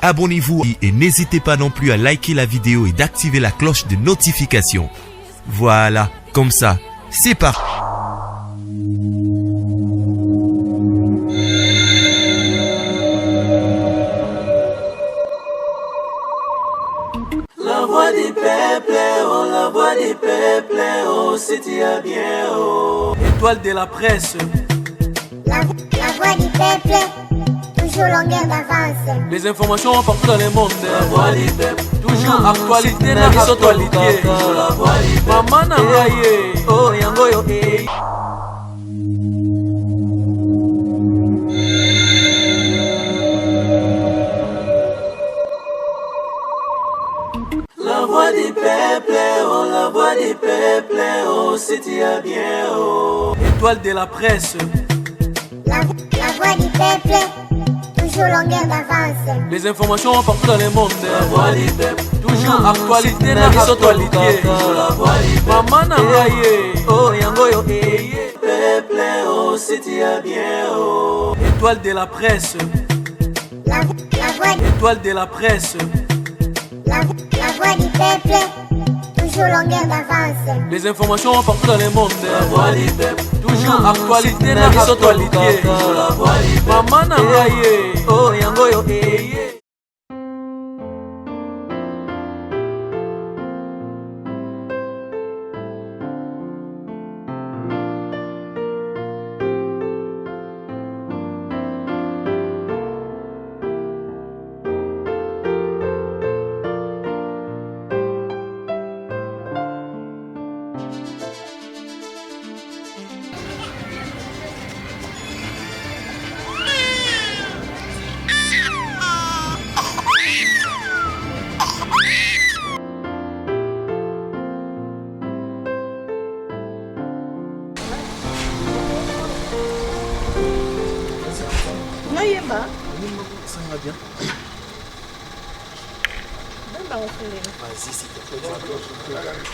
abonnez-vous et n'hésitez pas non plus à liker la vidéo et d'activer la cloche de notification. Voilà, comme ça, c'est parti. La voix du peuple, oh, la voix du peuple, oh, c'est bien, oh. Étoile de la presse. La voix du peuple, toujours longueur d'avance. Les informations partout dans le monde. La voix du peuple, toujours actualité na actualité. La voix du peuple, maman nangaye, oh yango yo eh. La voix du peuple, oh, la voix du peuple, oh, c'est bien, oh. Étoile de la presse. La voix du peuple, toujours longueur d'avance. Les informations partout dans le monde. La voix du peuple, toujours actualité na actualité. La voix du peuple, maman nangaye, oh yango yo eh. Peuple, oh, c'est bien, oh. Étoile de la presse. Étoile de la presse. La voix du peuple, toujours longueur d'avance. Les informations partout dans le monde. La voix du peuple, toujours actualité na actualité. La voix du peuple, maman nangaye, oh yango yo eh. Ça va bien.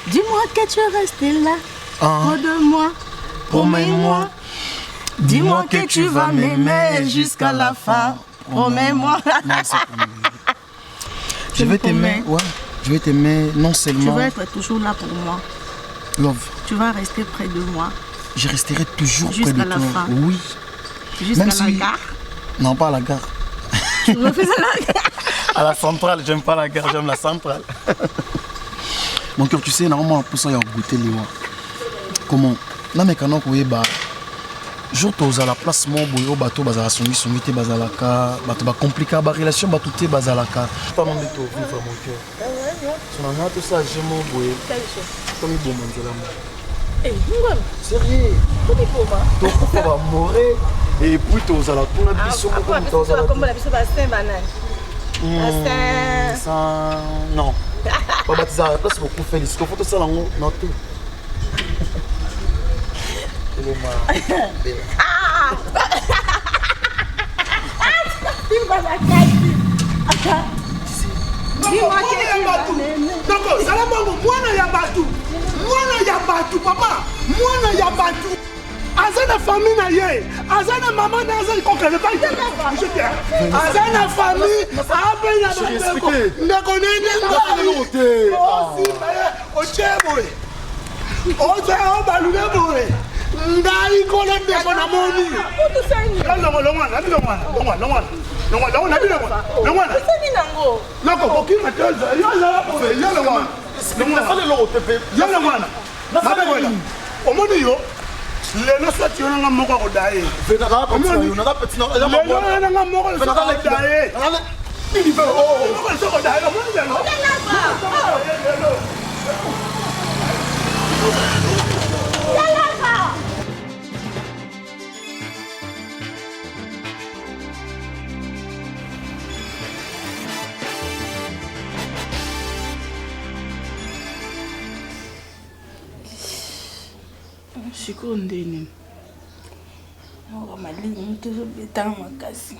Dis-moi que tu es resté là, près de moi, Promets-moi. dis-moi que tu vas m'aimer jusqu'à la fin, promets-moi. Non, c'est pas vrai. Je vais t'aimer, ouais. Je vais t'aimer non Tu seulement. vas être toujours là pour moi, Love, tu vas rester près de moi, je resterai toujours près Jusqu'à de la toi. fin. Oui. jusqu'à Même la si- gare. Non, pas à la gare. Tu me fais ça là. À la centrale, j'aime pas la gare, j'aime la centrale. Mon cœur, tu sais, normalement, pour ça, il y a goûté les lois. Comment? Là, mais quand on est bas, jour à la place, mon boyo, bateau, bazala, son te bazalaka, bateau, ba compliqué, ba relation, bateau, te bazalaka. Pas mon détour, vivre mon cœur. Son amour, tout ça, j'aime mon boyo. Comme il bon, mon sérieux? Toi, va mourir. Et puis, tu vas la tourner, bisou, comme tu vas la non. Pas baptiser à la place, beaucoup félix. Il faut tout ça dans notre tout. Donc, Salamango, moi, il y a Batou, papa, moi, il y a Batou. Azana famille na ye, azana maman na azana kokele ba ye. Azana famille, abe na ba. Ndeko nene ngote. Osi o chebo. O za o balule boy. Ndai kole ndeko na moni. Lelo sati yona nga moko ko dae. Fena ka petit na petit na. Lelo nga moko ko dae. Ini ba o ko ko dae mo ni lelo. Shiko ndeni. Ngo malingi mtuzo betanga makasi.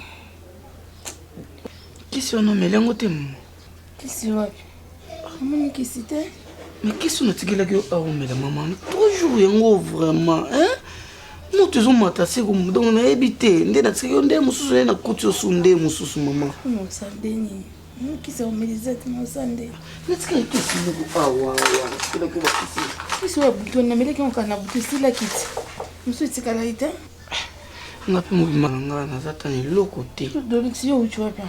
Kisi ono melengo temu. Kisi wapi? Mami kisi te. Mais qu'est-ce que tu as dit là, maman? Toujours yango vraiment, hein? Non kutu ezomata se donc nayebi te nde natikaki yo nde mosusu ye na kutu osu nde mosusu mama mosandeni kisi omeliza te mosande natikaki kisi loko awa natikaki bakisi kisi oya butu namelaki moka na butu esila kiti mosu etikala ite nga mpe mobima na nga naza tana eloko te doliksi yo uti wapi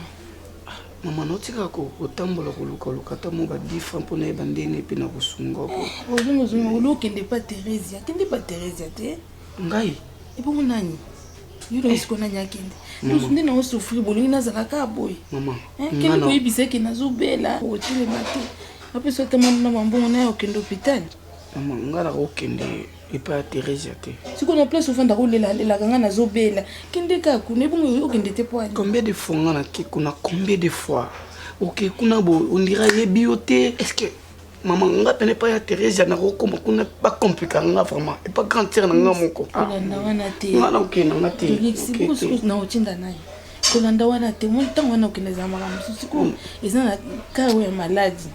mama naotika kotambola kolukaluka ata mo badifa mpo nayeba ndeni mpe na kosunga ko ozongozonga olokende pa Teresia akende pa Teresia te ngai ebongo nani yo loisiko nani akende nde na osofri bolingi nazalaka boye kende koyebisa eke nazobela otelema te apesa otamana mambongo naye okende hôpital mama nga nakokende epa ya Teresia te sikoyo na place ofanda kolelaka nga nazobela kende kaka kuna ebongo okende te po ani combien de fois nga nake kuna combien de fois oke kuna bo ondira yebi yo te est-ce que mama nga pene pa ya Teresia nakokoma kuna bakomplika nga vraiment epa grand sere na nga moko kolanda wana te nga nakokenda nga te na otinda naye kolanda wana te mo ntango wana okende eza makambo mosusu sikoyo eza na kao ya maladi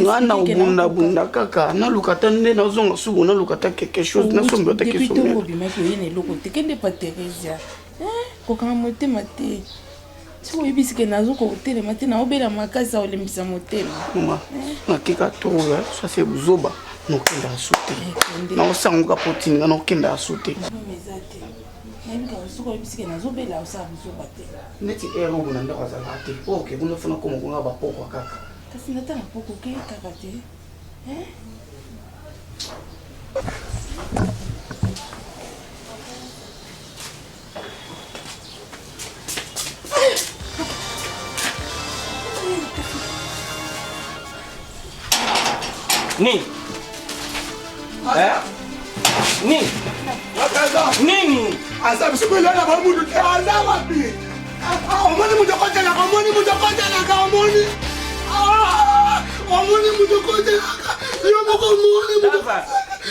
nga na obundabunda kaka naluka ta nde nazonga suku naluka ta quelque chose nasombi ota kesobitango obimaki oyena eloko te kende pa Teresia kokanga motema te siko oyebisike nazokotelema te naobela makasi aolembisa motema mama nakeka toya sase buzoba nokenda asu te naosanguka potininga nokenda asu te siko oyebisike nazobela osala buzoba te neti ere obuna ndako azalaka te oke kuna funa koma kuna bapokwa kaka kasi natanga poko ke kaka te Nini? Nini? Asa bisiko lana ba mudu te asa wapi? Omoni mudu kotela, omoni mudu kotela ka omoni. Omoni mudu kotela ka. Yo moko omoni mudu.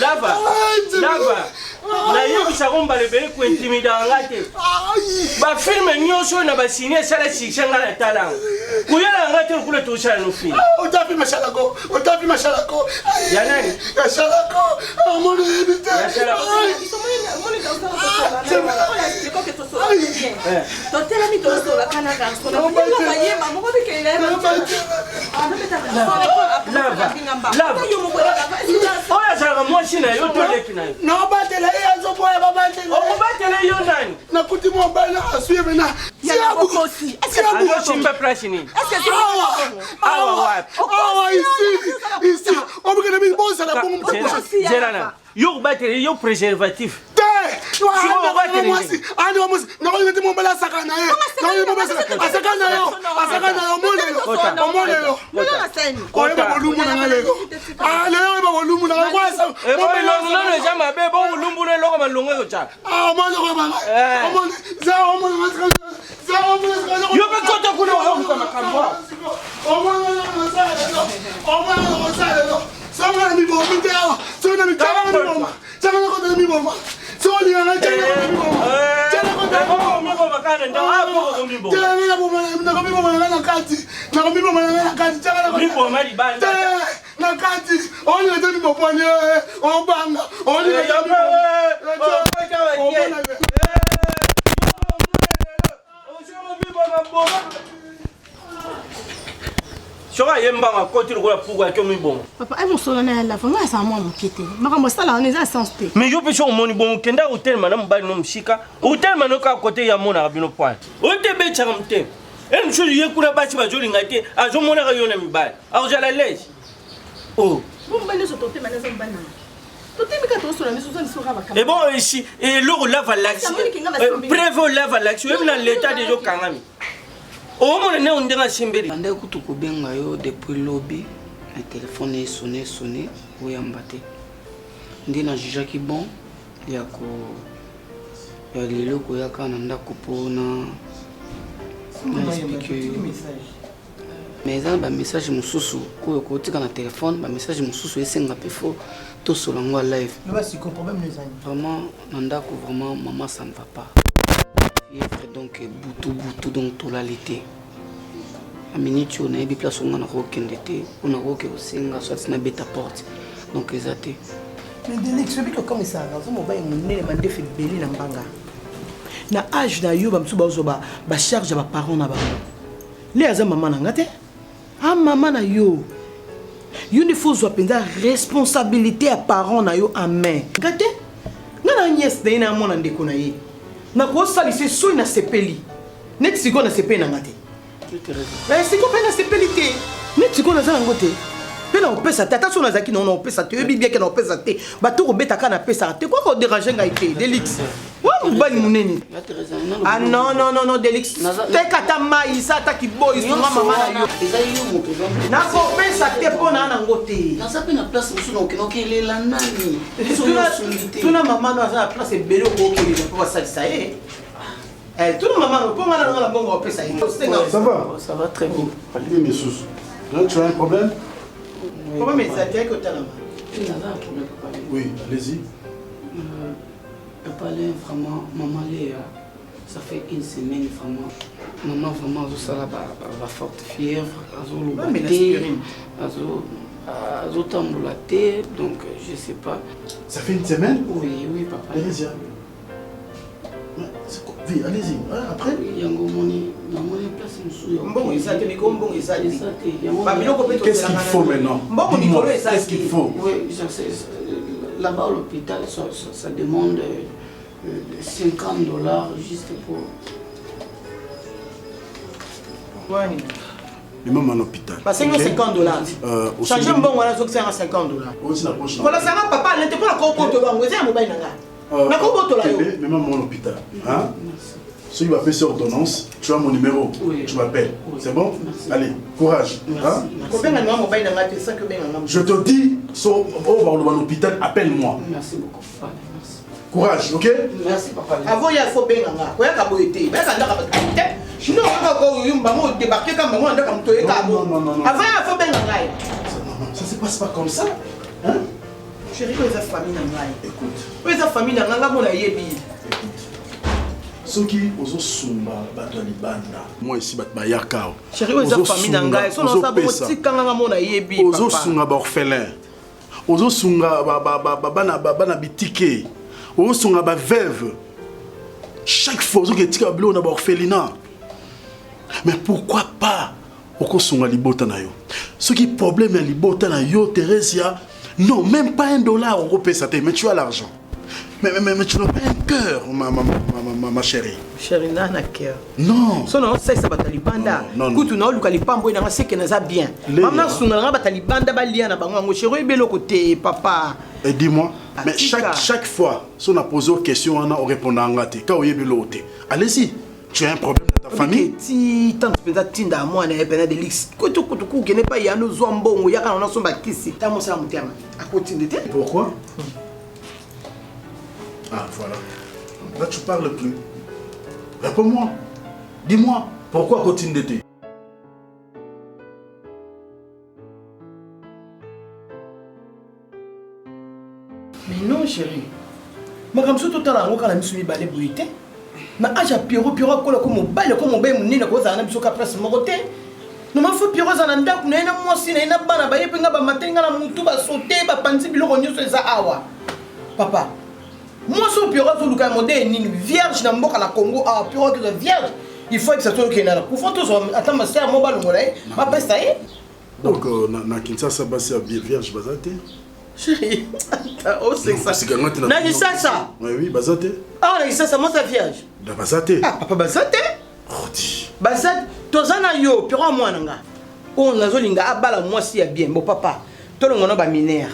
Lava. Na yebisa komba lebele ko intimida ngate. Ba filme nyonso na ba signer sala siksenga na talanga. Kuyala ngate kule tosala no film. Otapi mashalako. Ya nani? Ya shalako. Omoni yebite. Ya shalako. Oya sala mwasi na yo toleki na yo. Na batela yazo boya babatela. Okubatela yo nani? Na kuti mo bana asuye na. ya bokosi est-ce que tu me place ni est-ce que tu awa ici obikene mi bosa la bongo Zelana yo batele yo préservatif ani wamusi nakoyingeti mombela sakana ye asakana yo omonelo oyeba bolumbu nanga lelo lelo oyeba bolumbu nanga kwasa bolongono eza mabe bolumbu neloko malongo ekotya omoni koyebanga omoni yo mpe kota kuna oyokuta makambo omonelo songana mibomi te awa songana mitanga songana kota miboma solinganga nakati olingete miboponi obanga soka yembanga koti lokola puku ake omibongo papa ai mosolo na ya lava nga asa mwa moke te makambo asala wana eza sens te mais yo mpe so omoni bongo okenda kotelema na mobali no mosika otelema no kaka kote ya monaka bino poine oyo te betaka motema ene mosusu ye kuna basi bazolinga te azomonaka yo na mibali akozala lese et bon ici et l'eau lava l'axe prévu lava l'axe même dans l'état des eaux kangami o mon ne on ndinga simberi ande kutu kubenga yo depuis lobby un téléphone est sonné oyamba te ndina jujaki bon ya ko ya lelo ko ya kana ndako pona mais ça ba message mususu ko ko tika na téléphone ba message mususu esenga pe fo to solango live le basi ko problème les amis vraiment ndako vraiment maman ça ne va pas donc butu donc tolalité a minute on a bi place on a ko kendete on a ko ke osenga soit na beta porte donc ezate Mais Délix, celui qui comme ça, dans mon bain, mon nez, m'a défait belé dans banga. Na âge na yo, bamsou bazoba, ba charge à ba parents na ba. Les azam maman na ngate. Ah maman na yo. Yo ne faut pas prendre responsabilité à parents na yo en main. Ngate. Ngana nièce na ina mona ndeko na ye. Na ko salise so na sepeli. Net sigo na sepeli na ngate. Mais sigo pe na sepeli te. Net sigo na za ngote. Pena opesa te attention nazaki non opesa te yebi bien que na opesa te bato robeta kana pesa te quoi ko déranger ngai te Délix wa mbani munene ah non non non non Délix te kata mai sa ta ki boy so mama na yo na ko pesa te pona na ngote na sape na place musu no kino ke lela nani tuna mama na za place belo ko ke le ko sa sa tout maman no ponga na bongo opesa ça va très bien Allez mes sous. Tu as un problème? Comment mais ça tient que tu as la main? Oui, allez-y. Papa, vraiment, maman, ça fait une semaine, vraiment. Maman, vraiment, ça la forte fièvre, donc je sais pas. Ça fait une semaine? Oui, oui, papa. Allez-y. Oui, allez-y. Après? Qu'est-ce qu'il faut maintenant? Qu'est-ce qu'il faut? Oui, là-bas à l'hôpital, ça demande $50 juste pour... Mais même en hôpital. Parce que $50. Changer un bon, voilà, c'est $50. Voilà, ça va, papa, n'était pas la compote là, vous avez un mobile là. La compote là. Mais même en hôpital. Hein? Si tu vas faire cette ordonnance, tu as mon numéro. Oui. Tu m'appelles. Oui. C'est bon? Merci. Allez, courage. Merci. Hein? Merci. Je te dis, au l'hôpital, appelle-moi. Merci beaucoup, papa. Merci. Courage, ok? Merci, papa. Avant, il y a faux ben là. Quoi qu'à boiter? Ben quand on a sinon on va go débarquer comme moi on a comme toi et cabo. Avant, il y a faux ben là. Ça se passe pas comme ça. Hein? Chérie, où est ta famille là? Écoute. Où est ta famille là? On a yebi. Ceux qui osent sumba bato libanda. Moi ici bat bayaka. Chérie, où est ta famille là? Son nom ça petit quand on a yebi. Ozo sunga ba orphelin. Ozo sunga bana bitike. Ozo sunga ba veuve. Chaque fois ozo ke tika blo na ba orphelinat. Mais pourquoi pas oko sunga libota na yo? Ce qui problème ya libota na yo Theresia, non, même pas $1 oko pesa te, mais tu as l'argent. Mais tu n'as pas un cœur, ma chérie. Chérie, n'a pas cœur. Non. Son nom, c'est ça, Batalibanda. Non. Écoute, nous, Lucas, les pambos, il y a ce qui nous a bien. Maman, son nom, Batalibanda, Baliana, Bango, chérie, bel côté, papa. Et dis-moi, mais chaque fois, si on a posé une question, on répond à un quand on est beloté. Allez-y, tu as un problème dans ta famille? Si tant que tu as un moi, on a des lix. Quand tu n'es pas, il y a nos zombos, il y a un ensemble bâtissé. Tu as mon salam terme. À côté de toi. Pourquoi? Ah, voilà. Là, tu parles plus. Réponds-moi. Dis-moi, pourquoi continue d'été? Mais non, chérie. Je suis tout le temps quand je suis allé bouiller. Mais je suis Pierrot, comme mon bail, comme mon bail, mon nez, comme ça, je suis presque mort. Non, mais faut Pierrot, ça n'a pas de moi, si n'a pas de bail, puis n'a pas de matin, n'a pas de sauter, pas penser, puis le sur ça, awa. Papa. Moi, si Pierrot, je suis une vierge, je suis la Congo, ah, Pierrot, que vierge. Il faut que ça soit qu'il y ait là. Pour faire tout ça, attends, ma soeur, mon ballon, ma peste, ça y est. Donc, na Kinshasa, c'est vierge, bazate. Chérie, oh, c'est ça. N'a ça, ça. Oui, bazate. Ah, n'a ça, moi, ça vierge. Da bazate. Ah, papa, bazate. Oh, dis. Bazate, tozana yo, Pierrot, moi, nanga. On a zolinga, abala, moi, si y a bien. Bon, papa, tout le monde a minère.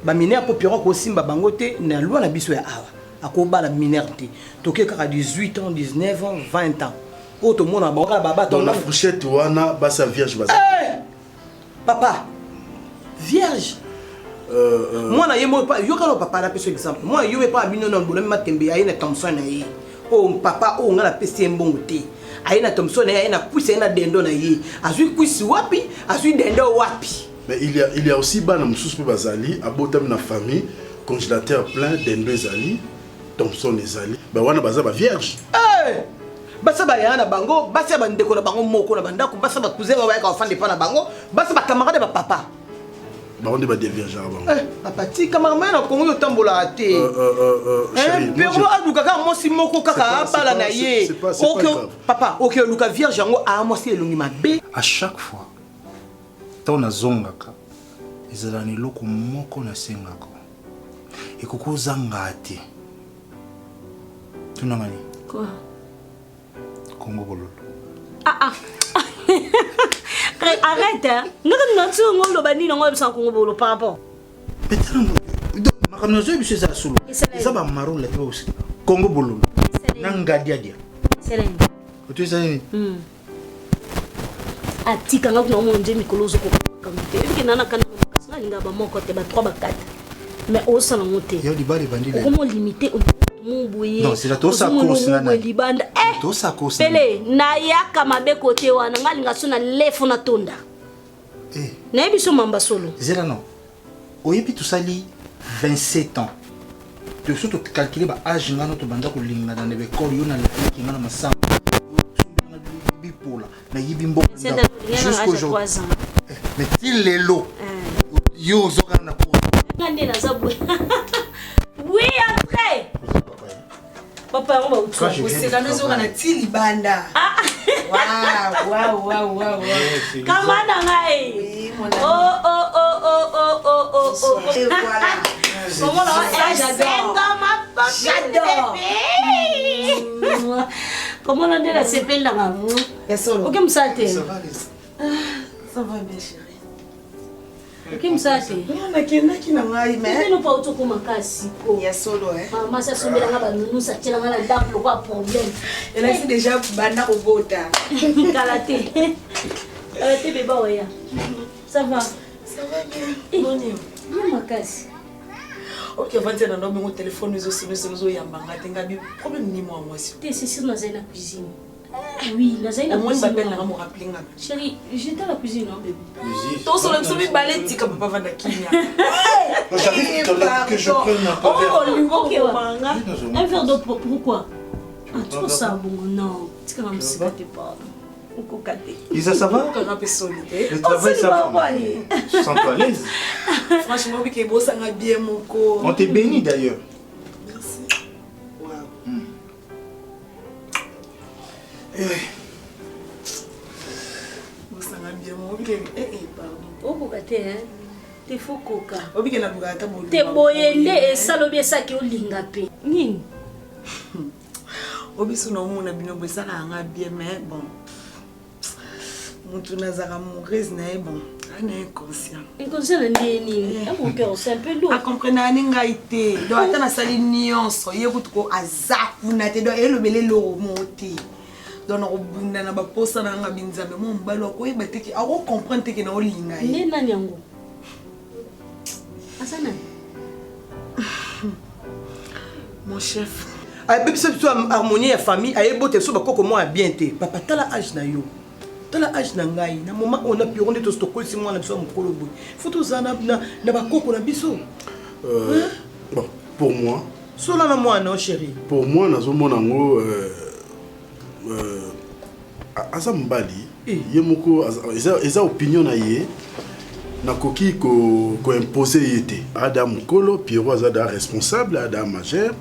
Ba minère pour Pierrot, ko simba bangote, na loi la biso ya awa. Ako ba la minère te. Toké kaka 18 ans, 19 ans, 20 ans. Oh, tout le monde a bangote, baba, dans la fourchette, wana, basa vierge, bazate. Papa, vierge. Moi, na yemo pas, yo quand papa la pese exemple. Moi, yo pas bino non bolem matembe ayena Thompson na yi. Oh papa, oh ngala pese mbongo te. Ayena Thompson na ayena pousse na dendo na yi. Azui kuisi wapi, azui dendo wapi. Mais il y a aussi bana msusu pe bazali, abotam na famille, congélateur plein dendo ezali, Thompson ezali. Ba wana baza ba vierge. Basa ba yana bango, basa ba ndeko na bango moko na bandako, basa ba cousin ba ka ofande pa na bango, basa ba camarade ba papa. on est divergent avant. Papa, tu comment on Congo tambola raté. Pero aduka ka mo si moko kaka bala na ye. OK papa, OK luka vierge yango a mo si elungi mabe. À chaque fois ton azongaka ezalani loko moko na sengako. Ekoko zangate. Tu n'as quoi? Congo Bololo. Ah. Arrête, hein. Nous sommes en train de faire un Congo Bololo par rapport. Mais tu as dit que c'est solo. Ça va marron là aussi. Congo Bololo. Nangadia dia. C'est tu sais ah tika nga kuna monje mikolozo ko kamite. Eki nana kana makasanga linga ba moko te ba 3 ba 4. Mais au salon monté. Yo di bali bandi. Comment limiter non, c'est la tosa course na. Tosa course. Pele na yaka mabe côté wana ngalinga sona lefo na tonda. Na biso mamba solo. Zera non. Oyebi tout sali 27 ans. Tu surtout calculer ba âge ngano to banda ko linga na nebe ko yo na leki ngana masamba. Bipola na yibi mboko. Jusqu'aujourd'hui. Mais il est lo. Yo zoka na ko. Ngande na zabwe. Oui après. Papa, on va où tu vas? C'est quand on a tili banda. Waouh. Comment on a eu? Oh. Et voilà. Comment on a J'adore. Comment on a dit la CP là? Ok, ça va. Ça va bien chérie. Kim sate? Na ngai mais. Nous pas auto comme makasi ko. Ya solo Maman ça sombela ngaba nous ça tira ngala ndako quoi problème. Elle a déjà bana au bota. Kalaté. Kalaté bébé oya. Ça va bien. Non ni. Nous makasi. OK, vanté na ndo mon téléphone nous aussi nous yambanga tenga bi problème ni moi si. T'es c'est dans la cuisine. Oui, la zaina. Moi je m'appelle na mo rappeler nga. Chérie, j'étais à la cuisine non bébé. Toi sur le soleil balai tika papa vanda kinya. J'arrive que je prenne un peu. OK. Un verre d'eau pourquoi? Ah, trop ça bon non. Tika na msikate pas. Isa, ça va? Le travail, ça va? Sens-toi à l'aise. Franchement, oui, que beau, ça va bien, mon corps. On t'est béni d'ailleurs. Merci. Beau, ça va bien, mon corps. Pardon. Oh, bokate, hein? T'es faux coca. Oh, bien, la bougata, bon. T'es boyende et salobie ça qui est au lingapé. Nini? Oh, bien, son nom, on a bien, ça va bien, mais bon. Mon nazara mauvaise n'est bon, on est inconscient. Inconscient nini? Mon cœur c'est un peu lourd. A comprendre ninga été. Do atana sali nyonso yekutuko azaku na te do elobele lo monti. Donc obunda na ba posa na nga binzambe mo mbalo ko yeba teki a comprendre teki na olinga. Ni nani yango? Asana. Mon chef. Ay bébé c'est harmonie ya famille ay bote so ba koko mo bien te. Papa tala âge na yo. Dans l'âge nangai, na moment on a pu rendre tout ce que si moi na biso mukolo boy. Faut tout ça na ba koko na biso. Bon, pour moi. Sola na moi non chérie. Pour moi nazo monango Azambali, yemoko eza opinion na ye na koki ko imposer yete. Adam Kolo, Pierrot azada responsable, Adam majeur,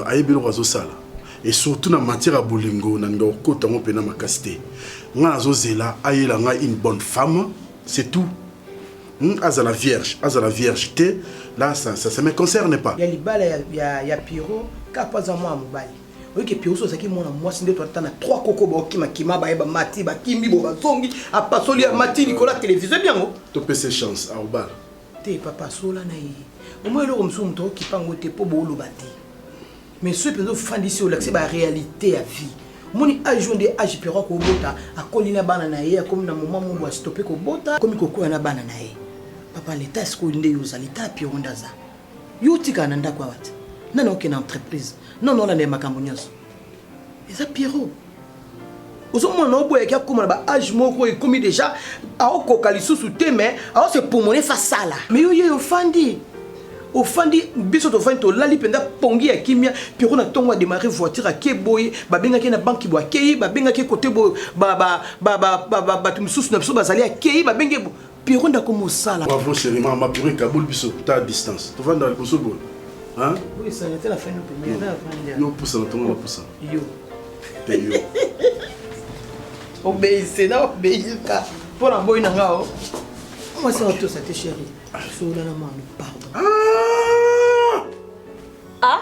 ayebelo razo sala. Et surtout dans matière à bolingo, na ndo kota mo pena makasté. Nga zo zela ayela nga une bonne femme, c'est tout. Azala viergeté, là ça me concerne pas. Ya libala ya Pierrot, kapaza moi mobali. Oui que Pierrot so saki mona moi sinde to tana 3 koko ba kima ba yeba mati ba kimbi bo ba zongi a pasoli ya mati Nicolas télévisé bien ngo. To pese chance à obal. Te papa sola na yi. Au moins le romsum to ki pango te po bo lo bati. Mais ceux qui font ici au c'est la réalité à vie. Mon âge de âge Pierrot ko bota a kolina banana ye comme na moment mo doit stopper ko bota comme ko ko na banana ye. Papa l'état est-ce qu'on est aux l'état Pierrot ndaza. Yo tika na ndako wat. Nana aucune entreprise. Non na makambo nyonso. Eza Pierrot. Ozo mo no boye kia comme ba âge moko e comme déjà a okoka lisusu te mais a se pour monnaie fa sala. Mais yo fandi. ofandi biso to fandi to lali penda pongi ya kimia puis on a tongo démarrer voiture à Keboy babenga ki na banki bo akei babenga ki côté bo ba tumsusu na biso bazali akei babenge bo puis on da comme ça là bravo chérie ma bureau Kaboul biso ta à distance tu vas dans le kosobo hein oui ça était la fin du premier yo pousse na tongo na pousse yo yo obéissez na obéissez pour la boy nanga o moi c'est auto ça te chérie so là na mano pardon ah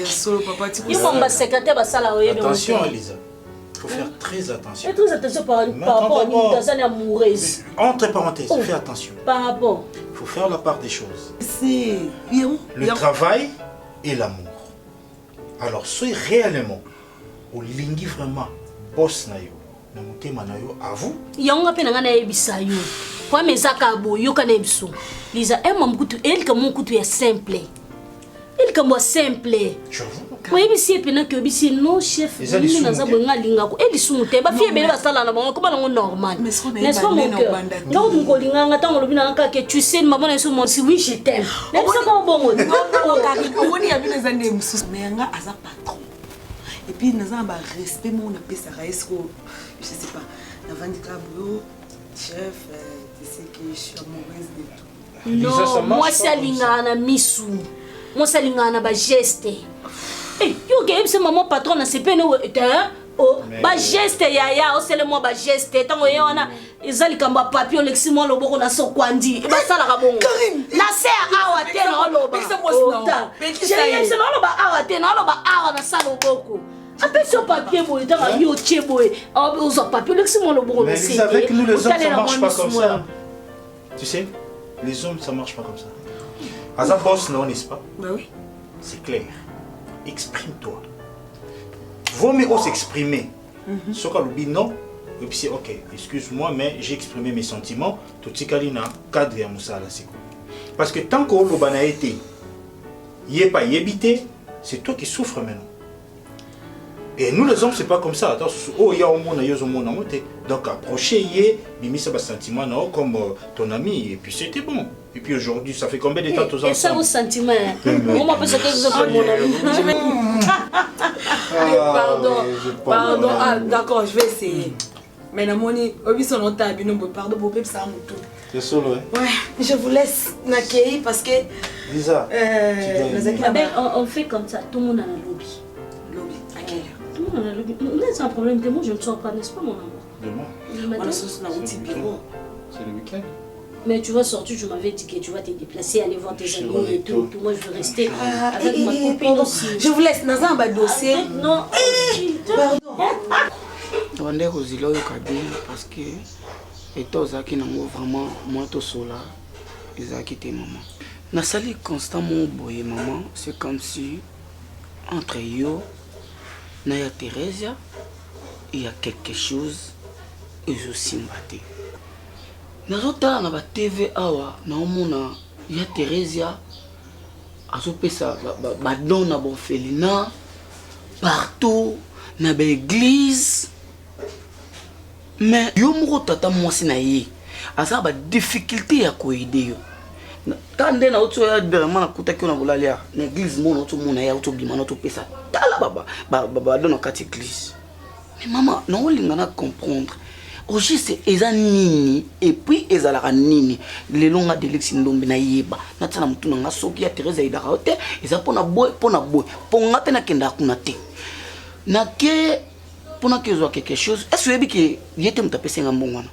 solo papa tu il faut ma secrétaire basala oyebi attention Elisa, faut faire très attention. Et très attention par rapport à une personne amoureuse. Entre parenthèses, fais attention. Par rapport. Il faut faire la part des choses. C'est le travail et l'amour. Alors soyez réellement au lingi vraiment boss na yo. Na mutema na yo à vous. Yonga pe na na ebisa yo. Kwa mezaka bo yo kana ebiso. Lisa ema mkutu elika mkutu ya simple. Elika mo simple. Moi ebisi pe na ke ebisi no chef. Ni na za bonga linga ko elisu te ba fie bele ba sala na bango ko ba ngo normal. N'est-ce pas mon cœur? Donc ngo linga ngata ngo lobina nka ke tu sais maman na so mon si oui je t'aime. N'est-ce pas bongo? Non Karine, on y a bien zane musu mais nga aza patron. Et puis nous avons un respect mon appelle ça est-ce que je sais pas avant du tableau chef tu sais que je suis amoureuse de tout. Non, moi c'est lingana misu. Moi c'est lingana ba geste. Eh, yo ke c'est maman patron na CP no oh ba geste ya o c'est le moi ba geste tango yona ezali kamba papier lexi mo loboko na sokwandi e ba sala ka bongo. Na se awa te na loba. C'est na loba awa te na loba awa na sala loboko. Appelle sur papier, boy, dans la yo boy. On a papier, laisse-moi le bon. Mais avec nous, les hommes, ça marche pas comme ça. Tu sais, les hommes, ça marche pas comme ça. Asa boss, non, n'est-ce pas? Oui. C'est clair. Exprime-toi. Vaut mieux s'exprimer. Ce qu'on oublie, non. Et puis c'est ok, excuse-moi, mais j'ai exprimé mes sentiments. Tout ce qu'il y a cadre à Moussa là, c'est quoi? Parce que tant qu'on a été, il n'est pas habité, c'est toi qui souffres maintenant. Et nous les hommes, c'est pas comme ça. Attends, oh, il y a au monde, il y a au monde. Donc approchez, Mimi, ça va sentiment comme ton ami. Et puis c'était bon. Et puis aujourd'hui, ça fait combien de temps tous ensemble? Et ça, vos sentiments. On m'appelle ça quelque chose comme mon ami. Pardon. Ah, d'accord, je vais essayer. Mais la monnaie, pardon, pour ça, tout. C'est solo, hein? Ouais, je vous laisse n'accueillir parce que. Lisa, on fait comme ça, tout le monde a un lobby. Lobby, à quelle heure? Tout le monde a un lobby. C'est un problème que moi je ne sors pas, n'est-ce pas, mon amour? Demain. On a sauce dans le bureau. C'est le week-end. Mais tu vas sortir, tu m'avais dit que tu vas te déplacer, aller voir tes amis et tout. Moi je veux rester avec ma copine aussi. Je vous laisse dans un dossier. Non, pardon. Rwanda Rosilo Kabine parce que et toi Zaki nango vraiment moi to sola Zaki te maman. Na sali constamment boye maman, c'est comme si entre yo na ya Thérèse il y a quelque chose et je simbate. Nazota na ba TV awa na omona ya Thérèse azopesa ba don na bonfelina partout na ba église. Mais yo moko tata mwasi na ye asa ba difficulté ya ko aider yo tande na oto ya vraiment na kuta ki na bolalia na église mo na oto mona ya oto bima na oto pesa tala baba dona kati église. Mais maman na olinga na comprendre au juste eza nini et puis ezalaka nini le longa de Alexis Ndombe na yeba na tsana mutu na soki ya Thérèse idaka hote eza pona boy ponga pe na kenda kuna te na ke pona ke zo quelque chose est-ce que que yete mutapese nga mbongwana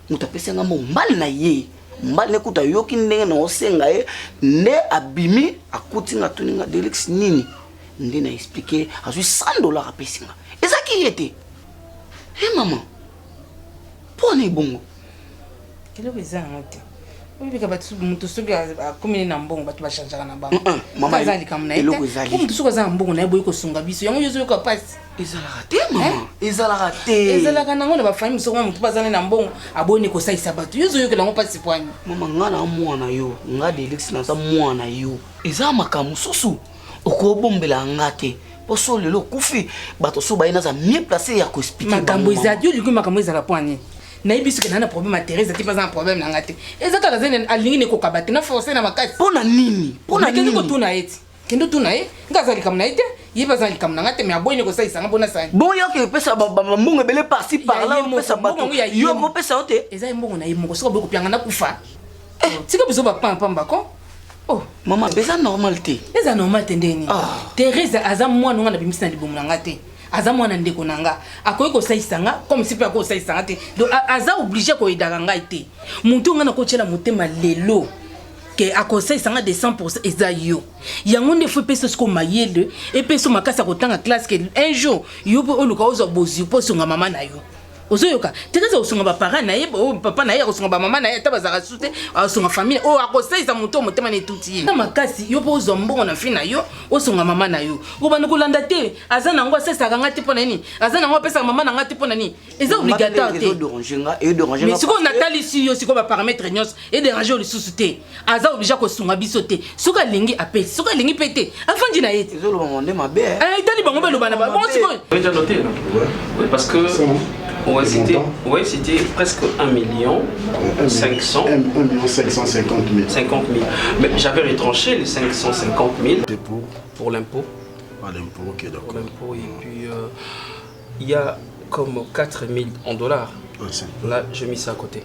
mutapese nga mbali na ye mbali nekuta yoki ndenge na osenga ye ne abimi akuti nga tuninga de Alexis nini ndé na expliquer azui $100 apesinga ezaki yete maman pone bongo kilo bezana mote obika batu mutu soki akomene na mbongo batu bashangaka na bango mama ezali kamna ete mutu soki aza na mbongo na boyi kosunga biso yango yozo yoka pasi ezalaka te mama ezalaka nango na bafami mutu soki mutu bazana na mbongo aboni kosalisa batu yozo yoka nango pasi pwani mama nga na mwana yo nga de Alexis na za mwana yo eza makambo susu okobombela nga te poso lelo kufi bato so bayina za mieux placé ya ko expliquer makambo ezali yo liku makambo ezala pwani nayebi soki na problème à Thérèse ati pas un problème na ngate ezaka lazene alingi ne kokabate na forcer na makasi pona nini ko tuna eti kendo tuna ngazali kamna ite yiba zali kamna ngate me aboyine ko saisa ngabona sani bon yo ke pesa mbongo bele par-ci par-là pesa bato yo mo pesa ote eza mbongo na yimo ko soka boko pianga na kufa tika biso ba pamba ko oh mama beza normal te eza normal te ndeni Thérèse aza mwana nga na bimisa na libomu ngate aza mwana ndeko nanga akoyi ko saisa nga comme si pe ko saisa nga te donc aza obligé ko idaka nga ite muntu nga na ko tshela motema lelo ke akosaisa nga de 100% eza yo yango nde fo peso sko mayele e peso makasa ko tanga classe ke un jour yo po oluka ozo bozi po songa mama na yo ozoyoka Thérèse osonga ba parents na ye papa na ye osonga ba mama na ye ta bazaka sute osonga famille o akosaisa muto motema ne tuti na makasi yo po ozo mbongo na fi na yo osonga mama na yo obana kolanda te aza nango asesa kanga tipo na nini aza nango pesa mama na ngati tipo na nini eza obligatoire te mais siko natali si yo siko ba paramètres nyos et déranger le sous-te aza obligé ko sunga biso te soka lingi apé soka lingi pété afandi na yete ezolo monde mabe itali bango belo bana ba bon siko déjà noté là oui parce que ouais, c'était presque 1 million 500 1 million 550 000. 50 000. Mais j'avais retranché les 550 000 pour l'impôt. Pas l'impôt, ok, d'accord. Pour l'impôt, et puis il y a comme 4 000 en dollars. Là, j'ai mis ça à côté.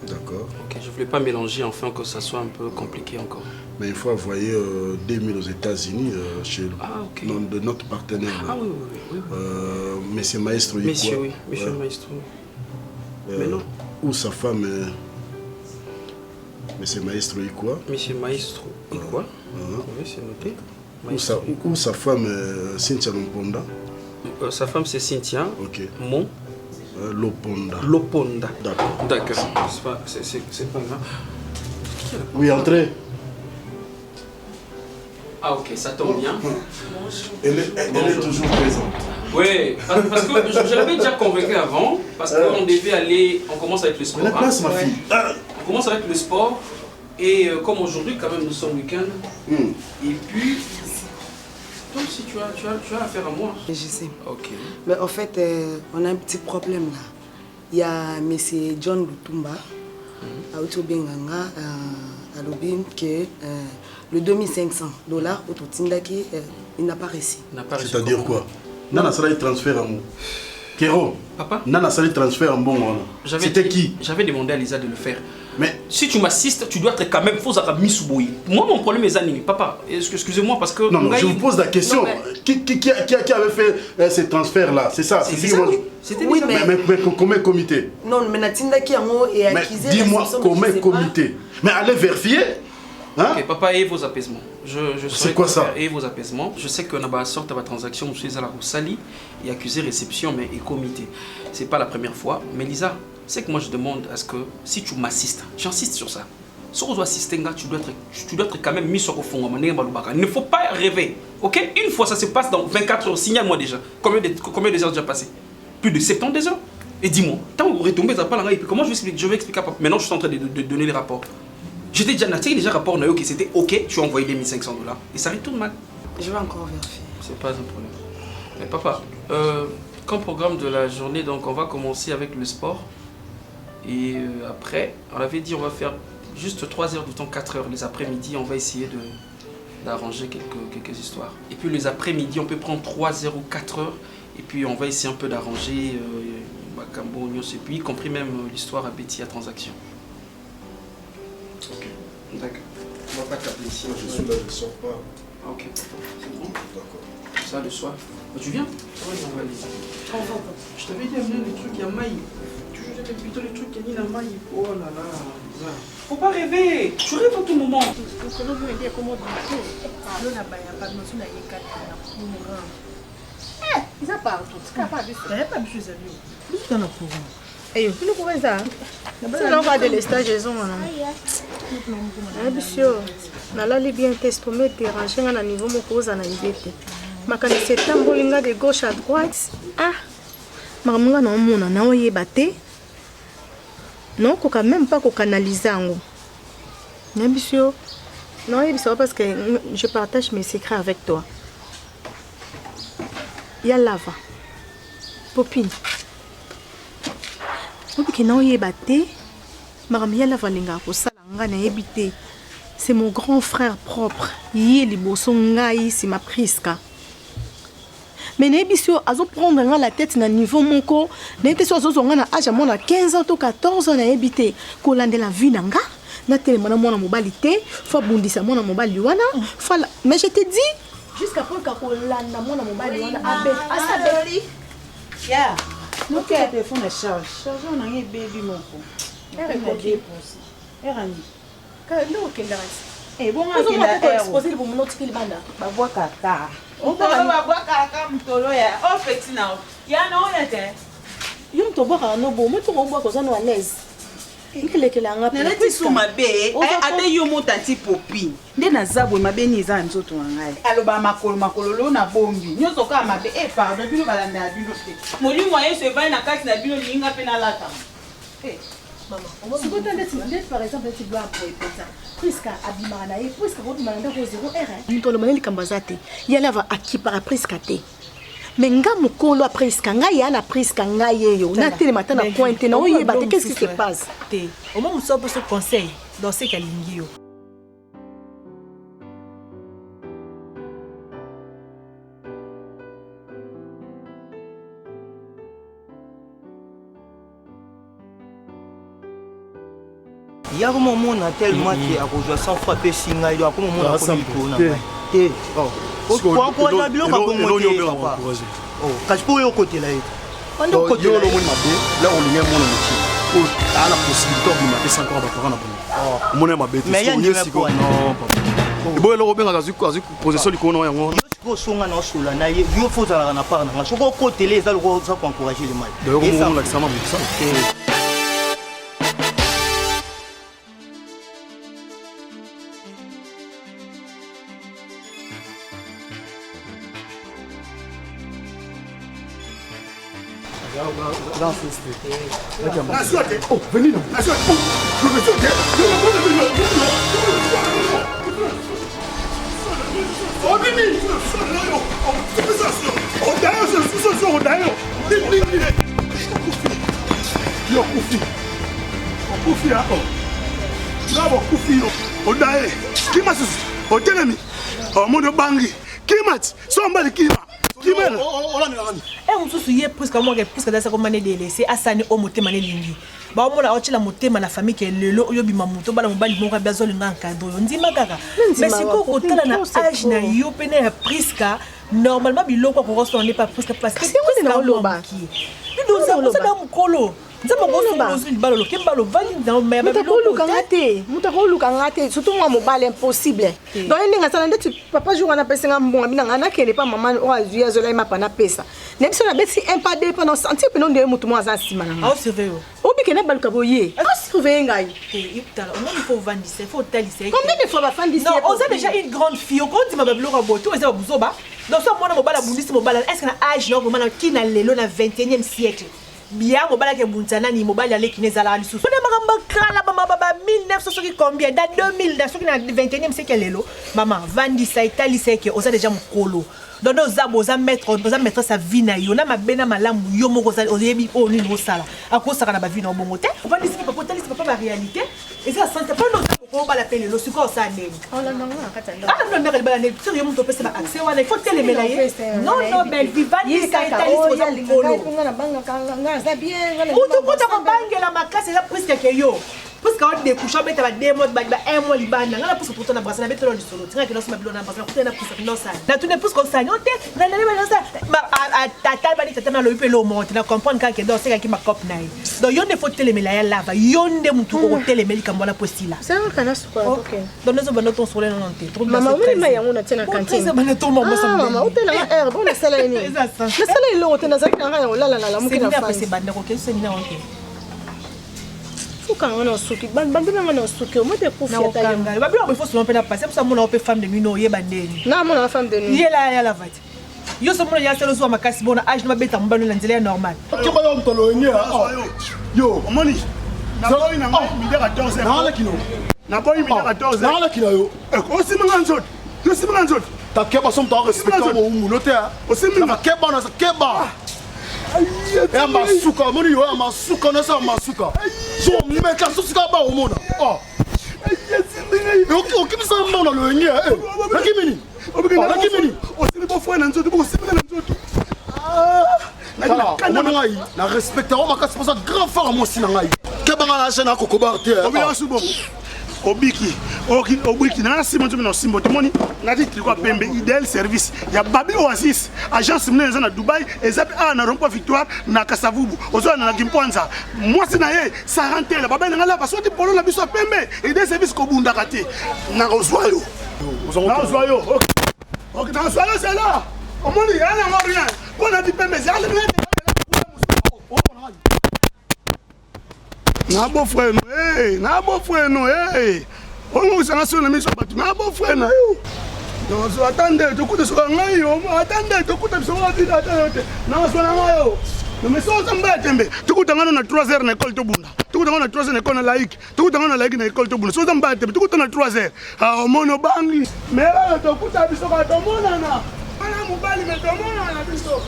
D'accord. Ok, je ne voulais pas mélanger, enfin que ça soit un peu compliqué encore. Mais il faut envoyer 2 000 aux États-Unis chez de notre partenaire. Là. Ah oui. Monsieur Maestro, Monsieur, oui, Monsieur Maestro. Mais non. Ou sa femme, Monsieur Maestro, et quoi? Monsieur Maestro, et quoi? Oui, c'est noté. Ou sa femme, Cynthia Loponda. Sa femme, c'est Cynthia. Ok. Mon Loponda. Loponda. D'accord. D'accord. C'est pas grave. Oui, entrez. Ah ok, ça tombe bien. Elle est toujours présente. Oui, parce que je l'avais déjà convaincu avant, parce qu'on devait aller, on commence avec le sport. La place, ma fille. On commence avec le sport, et comme aujourd'hui, quand même, nous sommes week-end. Et puis, donc si tu as affaire à moi. Je sais. Ok. Mais en fait, on a un petit problème là. Il y a M. John Lutumba, à Otobenganga, à Lobin, que le $2500 au Totindaki, il n'a pas réussi. C'est-à-dire quoi? Nana Sala transfert à moi. Kéro. Papa? Nana Sala transfert en bon moment. C'était qui? J'avais demandé à Lisa de le faire. Mais si tu m'assistes, tu dois être quand même faux à Misubouy. Moi, mon problème est animé. Papa, excusez-moi parce que. Non, je vous pose la question. Qui avait fait ces transferts-là? C'est ça? C'était oui, mais combien comité? Non, mais Natindaki est accusé. Dis-moi combien comité? Mais allez vérifier. Hein? Ok, papa, ayez vos apaisements. C'est quoi ça? Ayez vos apaisements. Je sais qu'on a une sorte de transaction, je suis à la Roussali, et accusé réception, mais et comité. C'est pas la première fois. Mais Lisa, c'est que moi je demande à ce que si tu m'assistes, j'insiste sur ça. Si tu dois assister, tu dois être quand même mis sur le fond. Il ne faut pas rêver. Ok? Une fois, ça se passe dans 24 heures. Signale-moi déjà. Combien de heures déjà passé? Plus de 70 heures. Et dis-moi, tant que vous retombez, comment je vais expliquer à papa? Maintenant, je suis en train de donner les rapports. J'étais déjà rapport Nayo qui c'était ok, tu as envoyé les $1500 et ça retourne mal. Je vais encore vérifier. C'est pas un problème. Mais papa, comme programme de la journée, donc on va commencer avec le sport. Et après, on avait dit on va faire juste 3 heures du temps, 4 heures. Les après-midi, on va essayer d'arranger quelques histoires. Et puis les après-midi, on peut prendre 3 heures ou 4 heures. Et puis on va essayer un peu d'arranger Makambo, et puis y compris même l'histoire à Betty à transaction. Ok, d'accord. On va pas t'appeler ici. Je suis là, je ne sors pas. Ah, ok, c'est bon. D'accord. Ça le soir. Tu viens? Oui, on va aller. Je t'avais dit amener les trucs, il y a maï. Toujours des plutôt les trucs, il y a la maï. Oh là là. Faut pas rêver. Tu rêves à tout moment. Ils partout. Hey, nous pouvons ça. C'est l'envoi de l'estage de zone. Monsieur, nalali bien testomé déranger à niveau mon cause à n'inviter. Ma canisse tambolinga de gauche à droite. Ah, mamunga non mona na oye baté. Non, qu'on même pas qu'on canalise ango. Monsieur, non, il sait parce que je partage mes secrets avec toi. Il y a lava. Popine. obiki na oyeba te makambo ya lava alingaka kosala ngai nayebi te. C'est mon grand frère propre ye liboso ngai nsima Priska. Mais nayebi si azo prendre nga la tête na niveau moko nayebi te so azozonga na age mona 15 ans to 14 ans nayebi te kolandela vie na nga natelema na mwana mobali te fa bundisa mwana mobali wana fala. Mais je te dis jusqu'à point ka kolanda mwana mobali wana abet asabeli ya no ke téléphone na charge on a un baby moko erani ka ndo kendara bon akenda exposer pour mon autre banda babwa kaka babwa kaka mtolo ya petit na ya no ya te yo mtoboka no bo moto ngobwa ko zano à l'aise ikelekela nga na leti suma be ate yo motanti popi nde na zabwe mabeni eza nzoto ngai aloba makolo lo na bombi nyoso ka mabe pardon bino balanda bino te molimo yeso evai na kati na bino linga pe na lata maman si vous avez par exemple tu dois pour ça Priska abimana et Priska vous demandez ko 0 R ntolo maneli kambazate yala va akipara Priska te menga mukolo Priska nga yana Priska nga yeyo na tele matana pointe na oyeba te qu'est-ce qui se passe te au moment où ça peut se conseil dans ce kalingi yo il y a comment mon tellement qui a rejoint sans frapper singa il doit comment mon a connu pour encourager bilo ka bongo oh kache pour yo côté là on est côté là là on lui met mon métier à la possibilité de mettre 5 ans par an oh mon ma bête mais il y a non bon le robin a zu position du kono yango ko songa na sola na ye yo faut ça na part na so ko côté les ça pour encourager le mal d'ailleurs mon l'accent ça Oh, venez là. Oh, Mimi. Oh, d'ailleurs, c'est ce d'ailleurs. Yo, Koufi. Koufi, hein. Bravo, Koufi. Oh, d'ailleurs. Qui m'a souci? Oh, Télémi. Oh, mon bangi. Qui m'a dit? Somebody qui m'a. mususu ye presque moi que presque dasa komane de laisser asani o motema ne lingi ba omona otila motema na famille ke lelo oyo bima muto bala mobali moko biazo linga nkado ndima kaka mais siko kotala na age na yo pene ya presque normalement biloko ko resto n'est pas presque parce que c'est na loba ki bido ça da mukolo nzamba ko so balolo kembalo vali na mais ba biloko kangate mutako kangate surtout moi mobile impossible donc ninga sala ndeti papa jour na pesa ngambonga bina ngana kele pa maman o azuya zola ima pa na pesa nebiso na beti un pas de pendant sentir pe non de mutu mo azan sima na nga surveiller obi kena baluka boye a surveiller ngai iptala on il faut vendre il faut taliser combien de fois va vendre non on a déjà une grande fille on dit ma bablo raboto on ça buzoba donc ça moi na mobala bundisi mobala est-ce que na âge non vraiment qui na lelo na 21e siècle bien mobala ke bunzana ni mobala ale kinezala lisusu on makamba kala baba 1960 combien dans 2000 dans ce qui na 21e siècle lelo maman vandi ça italise ke oza déjà mukolo donc oza mettre sa vie na yo na mabena malamu yo moko za oyebi o ni no sala akosaka na ba vie na bongo te vandi ce papa talise papa la réalité et ça sente pas non ko ba la peine lo siko sa neni on la non katanga ah non mais ba neni sur yo mto pesa ba accès wana il faut tele melaye non non belle vivandi ça italise oza mukolo ngana banga ngana za bien ngana utukuta kobangela makasi eza presque ke yo parce que on découche on met ba 2 mois ba 1 mois libana ngala pour pourtant na brasser na betelo du solo tinga ke losi mabilo na brasser na pour non ça na tu ne plus comme ça non te na na ça ma tata ba ni tata na lo ipelo monte na comprendre que donc c'est qui ma cop nai donc yonde faut telemela ya lava yonde mutu ko telemeli kambola postila c'est un canastre quoi OK donc nous avons ton soleil non te trop maman oui mais yango na tena cantine c'est bana to maman ça maman hôtel la air bon la salle ni la salle ile hôtel na zaki na la la mukina fa c'est banda ko ke c'est ni na OK fuka ngana suki bandina ngana suki o mote pour fiata yanga ba bilo il faut seulement pas passer pour ça mon on peut femme de nuit no ye bandeni na mon femme de nuit yela la vati yo so mon ya selo zo makasi bona age na beta mbano na nzela normal ke ba yo mtolo yenye yo omoni na boy na mi de 14 na la kilo na boy mi de 14 na la kilo yo o simanga nzot yo simanga nzot ta keba som ta respecter mo umuno te o simanga keba na keba ya masuka moni yo ya masuka na sa masuka so meka suka ba omona oh okimisa mona lo yenye nakimini nakimini osili bofwana nzoto bokosipela nzoto na ngai na respecte o makasi posa grand frère moi si na ngai ke banga na chaîne akoko barté obila subo obiki obiki na simo nzoto na simbo tomoni na dit quoi pembe idéal service ya babi oasis agence mnene na Dubai ezapi na Rompo Victoire na Kasavubu ozo na Gimpwanza moi si na ye 40 la baba na la parce que polo na biso pembe idéal service ko bunda kate na ozwayo OK dans soyo c'est là omoni ya na rien on a dit pembe c'est na beau frère na beau frère on s'en a sur la mission bâtiment na beau frère na yo donc attendez tu coûtes sur ngai yo attendez tu coûtes sur la vie attendez na so na yo no mais so ça mba tembe tu coûtes ngana na 3h na école to bunda tu coûtes ngana na 3h na école na laïque tu coûtes ngana na laïque na école to bunda so ça mba tembe tu coûtes na 3h ah mono bangi mais là tu coûtes biso ka to mona na ana mobali me to mona na biso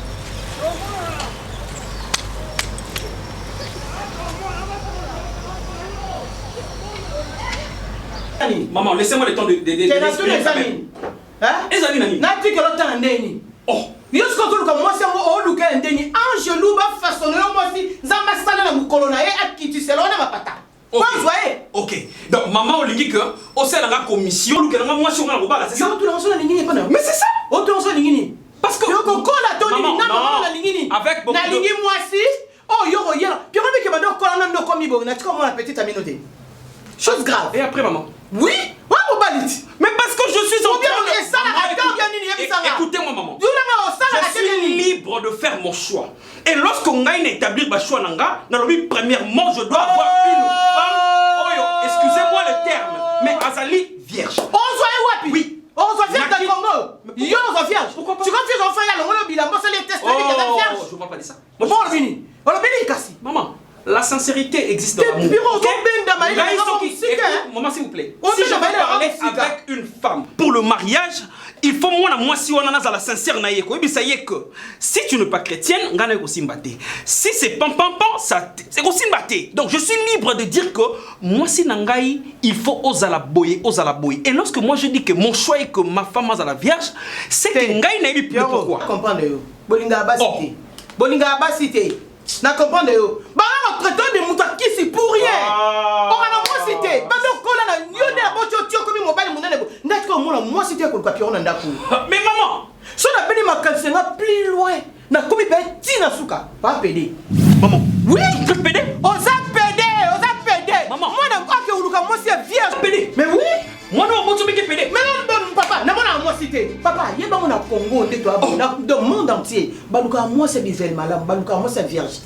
Maman, laissez-moi le temps de l'examiner. Hein? Examine Nani. N'as-tu que le temps ndeni? Oh. Yosko tout comme moi c'est moi au luka ndeni. Angelou ba façonner moi si zamba sana na mukolo na ye akiti selona mapata. Ok. Donc maman olingi que au sein de la commission luka na moi si on a robala, c'est ça? Non, tout le monde lingini pas. Mais c'est ça. Oh tout le monde lingini. Parce que yoko kola to ni na maman lingini. Avec beaucoup na lingi moi si oh yoko yela. Puis on dit que madame kola na ndo komi bo na tika moi la petite aminoté. Chose grave. Et après maman. Oui, mais parce que je suis en train de... Écoutez-moi maman. Je suis libre de faire mon choix. Et lorsqu'on a établi ma choix nanga, premièrement je dois avoir une femme. Oh, excusez-moi le terme, mais Azali vierge. On soit wapi? Oui. On soit vierge dans le Congo. Yo on soit vierge. Pourquoi pas? Tu confie enfant ya le bilan, moi c'est les tests vierge. Je ne parle pas de ça. Bon vini. On a béni kasi. Maman. La sincérité existe dans l'amour. Maman, s'il vous plaît. Si je veux parler avec une femme pour le mariage, il faut moi si on en a la sincère na yeko. Et ça y est que si tu n'es pas chrétienne, on a aussi mbaté. Si c'est pam ça c'est aussi mbaté. Donc je suis libre de dire que moi si nangai, il faut oser la boyer. Et lorsque moi je dis que mon choix est que ma femme a la vierge, c'est que ngai n'a eu plus pourquoi. Comprendre Bolinga abasité. Bolinga abasité. Na comprendre yo. Ba na traiteur de muta kisi pour rien. On a moi cité. Ba do kola na yone na bocho tio comme mobile munene bo. Ndako mo na moi cité ko papier na ndako. Mais maman, so na beni makanse na plus loin. Na komi pe tina suka. Pas pédé. Maman. Oui, tu peux pédé? On a pédé. Maman, moi na pas que uluka moi c'est vierge pédé. Mais oui. Moi non, moi tu me pédé. Mais non, papa, na mona moi cité. Papa, yeba mona Congo de toi dans le monde entier. Baluka moi c'est bizel malam, baluka moi c'est vierge.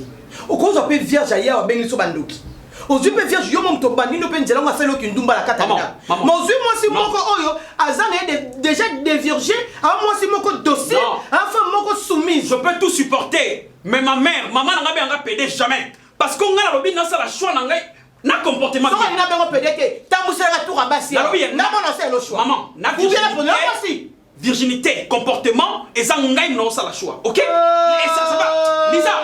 Au cause on peut vierge ailleurs ben so bandoki. Aux yeux vierge yo mom to bandi no penjela nga felo kindumba la katana. Mais aux yeux moi si moko oyo azana déjà des vierges, à moi si moko dossier, enfin moko soumise. Je peux tout supporter, mais ma mère, maman n'a pas pédé jamais parce qu'on a la lobby dans la choix n'a na comportement. Ça n'a pas pédé que tambusera tout rabassi. Na mona c'est le choix. Maman, na virginité, comportement et ça ngai non ça la choix. OK? Et ça va.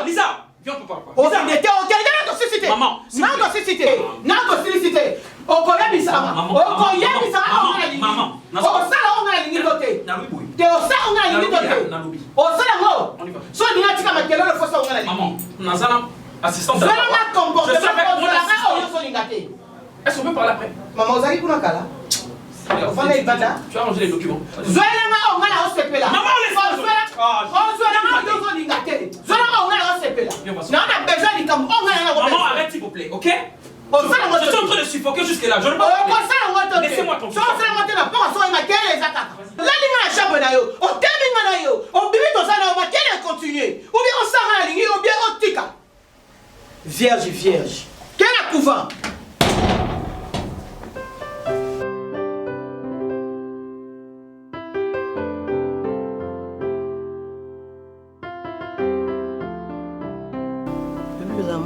Lisa. Viens papa. On s'en était au quel dans la société. Maman, non dans société. Non dans société. On connaît bisa. On connaît bisa on a dit. Maman. On ça on a dit côté. Na oui boy. Te on ça on a dit côté. On ça là. So ni atika makelo le fosa on a dit. Maman, nazana assistante. Ça la comportement. Est-ce qu'on peut parler après? Maman Ozaki kuna kala. Tu as rangé les documents. Maman, arrête s'il vous plaît, ok? Je suis en train de suffoquer jusque là. Je ne peux pas. Laissez-moi ton Vierge. Quel est le couvent?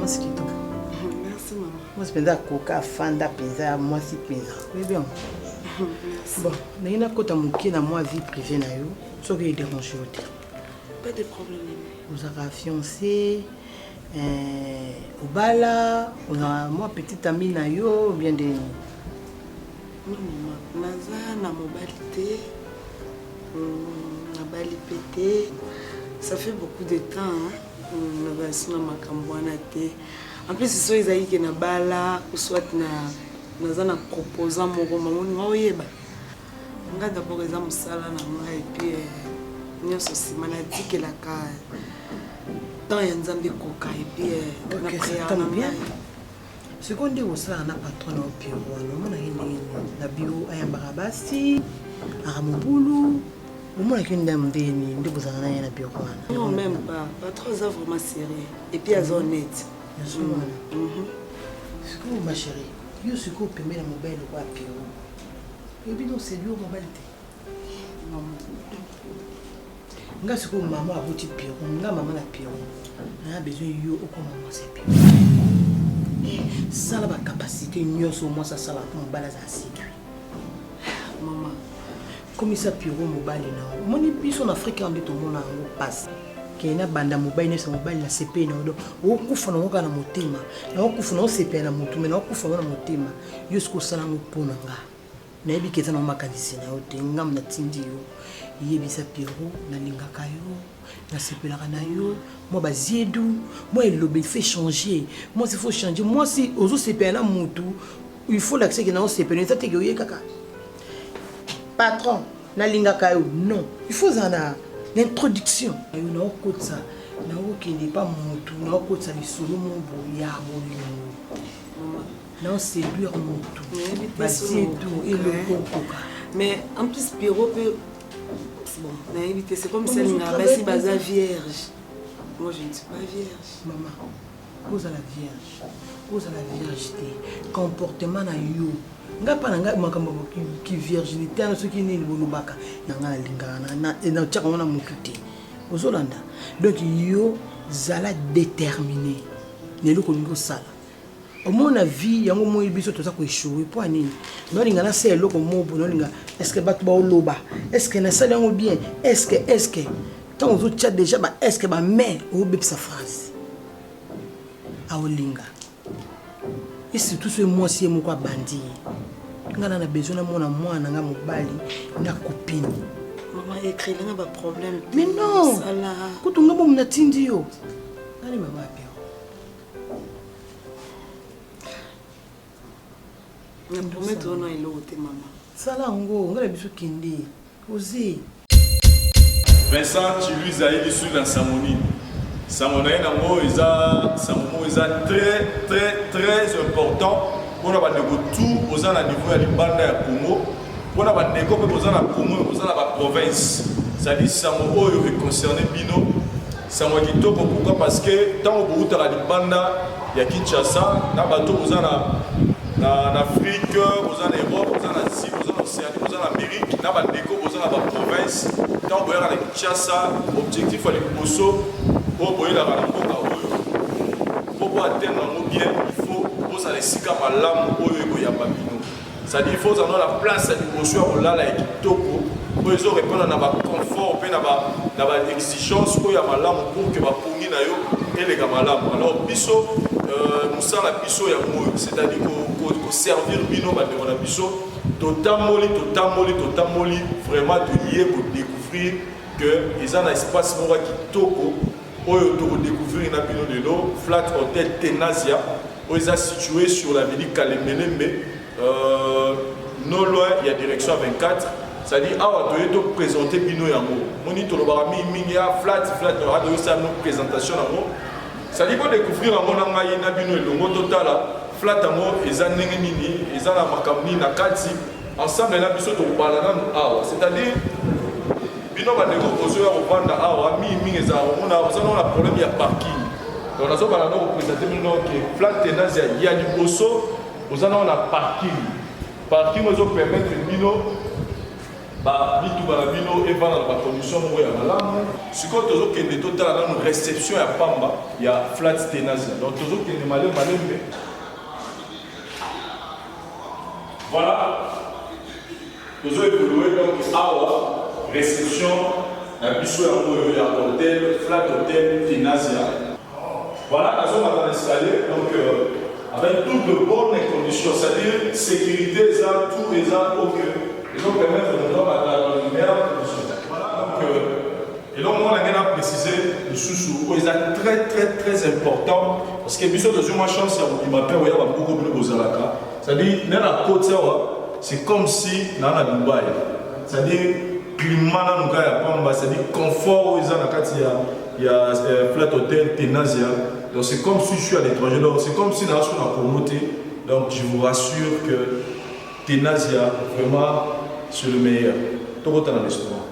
Merci maman. Moi je pense koka fanda penza moi si penza. Oui bien. Bon, na ina kota muki na moi vie privée na yo, so que dérange yo. Pas de problème. Vous avez fiancé, au bala, on a moi petite amie nayo, bien de. Non, maman, naza na mobalité, na bali pété. Ça fait beaucoup de temps, hein. Na basi na makambwana te. En plus, c'est ça ils aïe que na bala, ou soit naza na proposant mon maman, nga oyeba. Nga d'abord eza musala na nga et puis nyonso sima na dikelaka dans ya nzambe koka et puis na prière na bien. Seconde osala na patron na opio wana omona yini na bio ayambaka basi akamobulu omona kini nda mundeni nde bozala na ye na bio wana. Non, même pas. Patron eza vraiment sérieux et puis aza honnête. Sikoyo ma chérie, yo sikoyo opemela mobile kwa pio ebi no séduire mobile te. Nga sikoyo mama aboti pio nga mama na pio na besoin yo okoma mwasi pio sala ba capacité nyonso mwasi asala po mobile aza séduire. Maman comme ça pio mobile na moni biso na Afrique nde tomona yango passe kena banda mobile nesa mobile na CP na odo okufa na ngoka na motema na okufa na CP na mutu na okufa na motema yo siko sala ngo pona nga na yebi keza na makanisi na yo te ngam na tindi yo yebisa piro na lingaka yo na sepelaka na yo moi baziedu moi elobe fait changer moi il faut changer moi si ozo CP na mutu il faut l'accepter que na CP na tete yo kaka patron na lingaka yo non il faut zana l'introduction yo na okotsa na okende pa mutu na okotsa lisolo mombo ya bolimo non séduire mutu baziedu et le kokoka. Mais en plus Pierrot peut bon, éviter c'est comme si elle basi baza vierge. Moi je ne suis pas vierge. Maman, cause à la vierge. Cause à la viergeté. Comportement na yo. Nga pa nga makambo ki virginité na soki ni bolobaka nga lingana na tchaka wana mututé. Ozolanda. Donc yo zala déterminé. Nelo ko ngo sala. Au moins la vie yango mo biso to za ko échouer pour nini no linga na c'est loko mobo no linga est-ce que batu ba oloba est-ce que na sala yango bien est-ce que tant aux autres déjà ba est-ce que ba mais au bip sa phrase a olinga et surtout ce moi si mo kwa bandi ngana na besoin na mona mwana nga mobali na copine maman écrit là ba problème mais non sala kutunga bo mna tindi yo nani mama pia. Je promets que non il est maman. Salango, on va biso kindi. Osé. Vincent, tu lui as dit sur la Samoni. Samoni nango eza Samomo eza très important pour avoir de tout aux à niveau de banda ya Congo. Pour avoir des copes aux à Congo, aux à la province. Ça dit Samomo il concerné Bino. Samomo kitoko pourquoi parce que tant au bout de la banda ya Kinshasa, na bateau aux en Afrique, aux en Europe, aux en Asie, aux en Océanie, aux en Amérique, dans la déco, aux en province, quand on a les Kinshasa, objectif à l'écosso, pour boire la ramboka, pour atteindre bien, il faut pour ça les sika malam pour y a babino. Ça dit il faut avoir la place à l'écosso on l'a la kitoko pour ils ont répondre à notre confort, puis na ba exigence pour y a malam pour que ba pongi na yo et les malam. Alors biso musala biso ya moyo, c'est-à-dire qu'on servir bino ba de biso totamoli vraiment de lier pour découvrir que ils ont un espace mora kitoko oyo to découvrir na bino de l'eau flat hotel Tenasia où ils sont situé sur l'avenue Kalemelembe non loin il y a direction 24. C'est-à-dire awa to présenter bino yango moni to lobara mingi ya flat no ado sa no présentation yango. Ça dit pour découvrir un monde en na bino elongo total flat amo eza ndenge nini eza na makamni na kati ensemble na biso to balana awa c'est-à-dire bino ba ndeko bozo ya robanda awa mingi eza on a problème ya parking donc nazo balana ko présenter bino que flat tenance ya liboso ozana on a parking ozo permettre bino ba bitu ba bino et va dans la condition mo ya malamu siko tozo kende total na une réception ya pamba ya flat tenance donc tozo kende malembe voilà tozo évoluer donc awa réception La biso ya hôtel, flat hôtel, Tenazia. Voilà, nous sommes installés, donc avec toutes de bonnes conditions, c'est-à-dire sécurité, tout les ok. Ils vont permettre de nous avoir la meilleure condition. Voilà, donc, et donc on a précisé le sous-sous, c'est très important, parce que biso de ma chance, il m'appelle, il y a beaucoup de bozalaka. C'est-à-dire, dans la côte, c'est comme si dans la Dubaï. C'est-à-dire, climat dans le c'est-à-dire confort, il y a flat hôtel, Tenazia. Donc c'est comme si je suis à l'étranger, donc c'est comme si dans la communauté. Donc je vous rassure que Tenazia, vraiment, c'est le meilleur. Tout le dans le restaurant.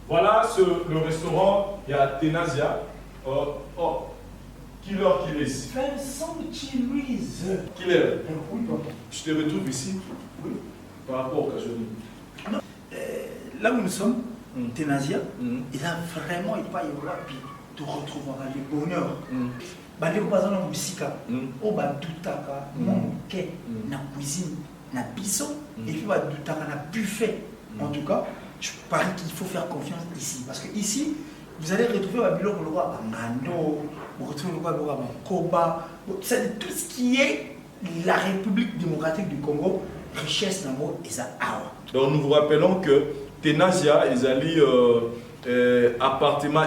Voilà le restaurant, il y a Tenazia. Qui l'heure qu'il est? Vincent Chilouise. Qui l'heure? Oui, papa. Je te retrouve ici? Oui. Par rapport au Cajoli. Là où nous sommes, Tenazia, il a vraiment, il pas y rapide. Tu retrouveras le bonheur. Bandeko bazana musika, o badutaka, monke, na cuisine, na biso, et puis badutaka na buffet. En tout cas, je parie qu'il faut faire confiance ici. Parce que ici, vous allez retrouver Babylon le roi Mando, vous retrouvez le roi Koba, c'est tout ce qui est la République démocratique du Congo, richesse d'amour et ça. Donc nous vous rappelons que Tenazia, ils allaient appartement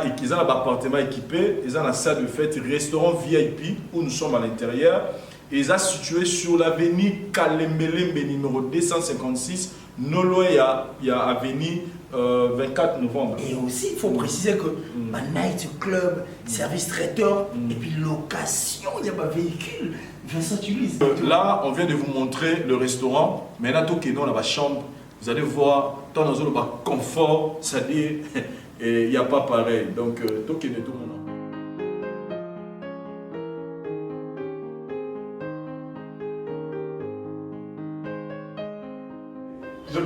équipé, ils ont la salle de fête, restaurant VIP où nous sommes à l'intérieur. Ils sont situés sur l'avenue Kalembele numéro 256, non loin il y a avenue 24 novembre. Et aussi, il faut préciser que ma night club, service traiteur, et puis location, il y a ma véhicule. Vincent Chilouise. Là, on vient de vous montrer le restaurant. Maintenant, tout est dans la chambre. Vous allez voir, dans le confort, c'est-à-dire, il n'y a pas pareil. Donc, tout est tout le monde.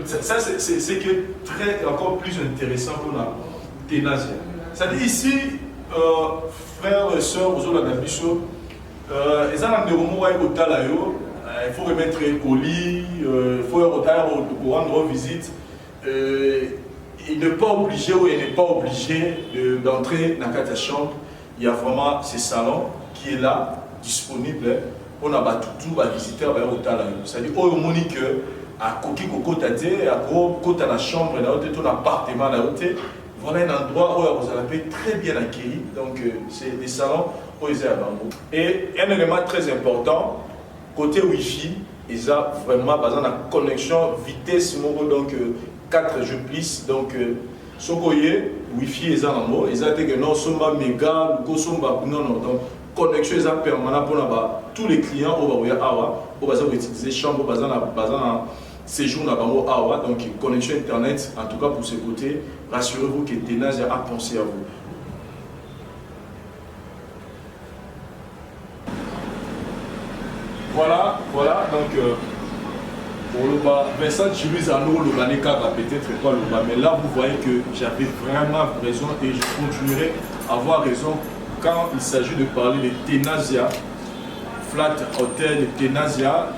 Ça, c'est encore plus intéressant pour la Tenazia. C'est-à-dire ici, frères et sœurs, vous avez la bicho, ils ont il faut remettre au lit, il faut rendre visite. Il n'est pas obligé ou il n'est pas obligé d'entrer dans la chambre. Il y a vraiment ce salon qui est là, disponible. On a tout visiter c'est-à-dire au Monique à Koki Koko Tate, à Kota la chambre, dans l'appartement, voilà un endroit où vous allez très bien accueilli. Donc c'est des salons où ils sont à Bambou. Et un élément très important, côté Wi-Fi, ils ont vraiment besoin de connexion vitesse donc 4G+. Donc ce que Wi-Fi ils ont en mot, ils ont dit que non, somba méga, donc connexion est permanente pour tous les clients au utiliser chambre, séjour dans Awa, donc connexion internet, en tout cas pour ce côté, rassurez-vous que Tenazia a pensé à vous. Voilà, donc pour le bas, Vincent Chilouise à nous, le Banéka va peut-être pas le bas, mais là vous voyez que j'avais vraiment raison et je continuerai à avoir raison quand il s'agit de parler de Tenazia, flat hotel de Tenazia.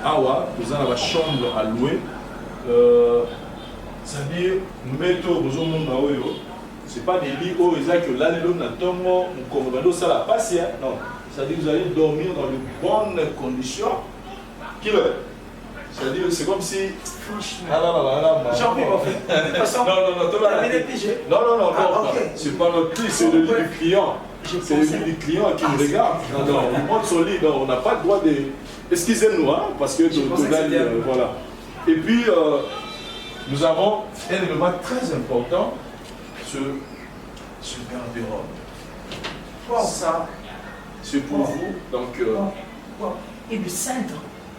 Awa, nous avons la chambre à louer. C'est-à-dire, nous mettons au monde ce n'est pas des lits où ils ont que là, ça la passe. Non, c'est-à-dire vous allez dormir dans de bonnes conditions. C'est-à-dire, c'est comme si. J'ai envie en fait. Non, c'est pas notre lit, c'est le lit du client. C'est le lit du client qui nous regarde. Non, on monte son lit, on n'a pas le droit de. Excusez-nous, hein, parce que voilà. Et puis, nous avons un élément très important, ce garde-robe. Ça, c'est pour vous. Donc, et le cintre.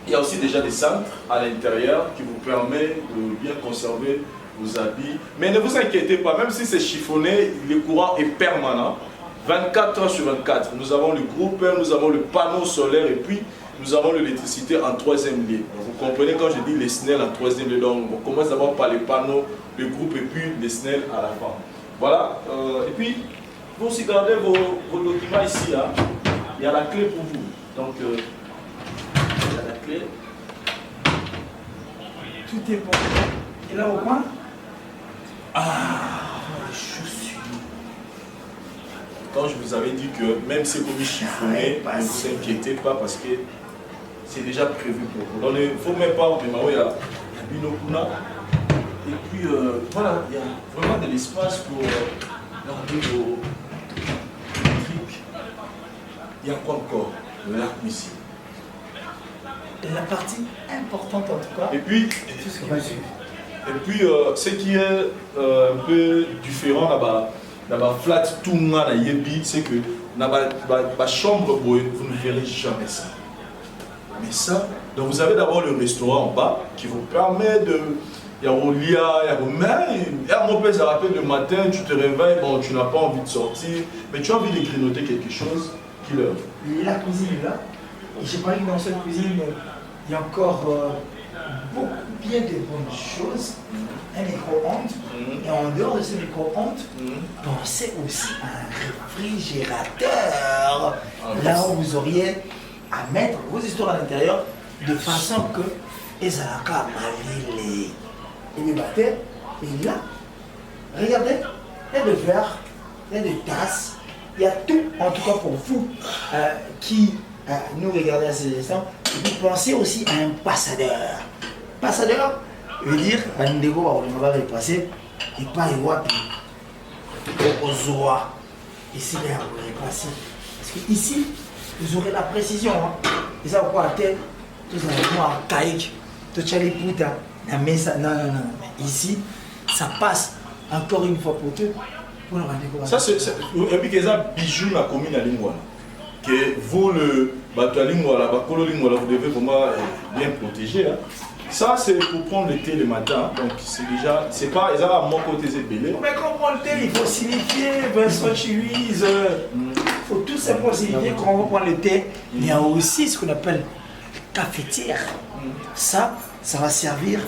Il y a aussi déjà des cintres à l'intérieur qui vous permettent de bien conserver vos habits. Mais ne vous inquiétez pas, même si c'est chiffonné, le courant est permanent. 24 heures sur 24. Nous avons le groupe, nous avons le panneau solaire et puis nous avons l'électricité en troisième ligne. Vous comprenez quand je dis les SNEL en troisième ligne, donc on commence d'abord par les panneaux, le groupe et puis les SNEL à la fin. Voilà. Et puis, vous aussi gardez vos documents ici. Hein. Il y a la clé pour vous. Donc, il y a la clé. Tout est bon. Et là au coin? Les chaussures. Quand je vous avais dit que même si vous chiffonnez, ne vous inquiétez pas parce que c'est déjà prévu pour vous. Donc il ne faut même pas démarrer à Binokuna. Et puis voilà, il y a vraiment de l'espace pour garder vos trucs. Il y a quoi encore? La cuisine. La partie importante en tout cas. Et puis, ce qui est un peu différent là-bas, flat tout na yebi, c'est que dans la chambre, vous ne verrez jamais ça. Mais ça, donc vous avez d'abord le restaurant en bas qui vous permet de. Il y a au lit, il y a au main, et à mon père, ça rappelle le matin, tu te réveilles, bon, tu n'as pas envie de sortir, mais tu as envie de grignoter quelque chose qui leur. La cuisine est là. Et j'ai parlé que dans cette cuisine, il y a encore beaucoup bien de bonnes choses. Un micro-ondes. Et en dehors de ce micro-ondes, pensez aussi à un réfrigérateur. Là où vous auriez à mettre vos histoires à l'intérieur de façon que les alaka malilé. Et les batteurs, et là, regardez, il y a des verres, il y a des tasses, il y a tout, en tout cas pour vous qui nous regardez à ces instants, et puis pensez aussi à un passadeur. Passadeur veut dire, à Ndego, on va repasser, et pas les wapi, aux oies. Ici, là, vous allez passer. Parce que ici, vous aurez la précision. Hein. Et ça, vous pouvez à tête, tout ça, vous à caïque, tout ça, les putas. Mais ça, non. Mais ici, ça passe encore une fois pour tout. Ça, c'est. Et puis, il y a un bijou dans la commune à Lingouala. Que vous, le bateau à Lingouala, vous devez vraiment bien protéger. Hein. Ça, c'est pour prendre le thé le matin. Donc, c'est déjà. C'est pas. Ils ont à mon côté, c'est belé. Mais quand on prend le thé, il faut signifier Vincent Chiluise. Il faut tout simplement signifier quand on va prendre le thé. Il y a aussi ce qu'on appelle cafetière. Ça va servir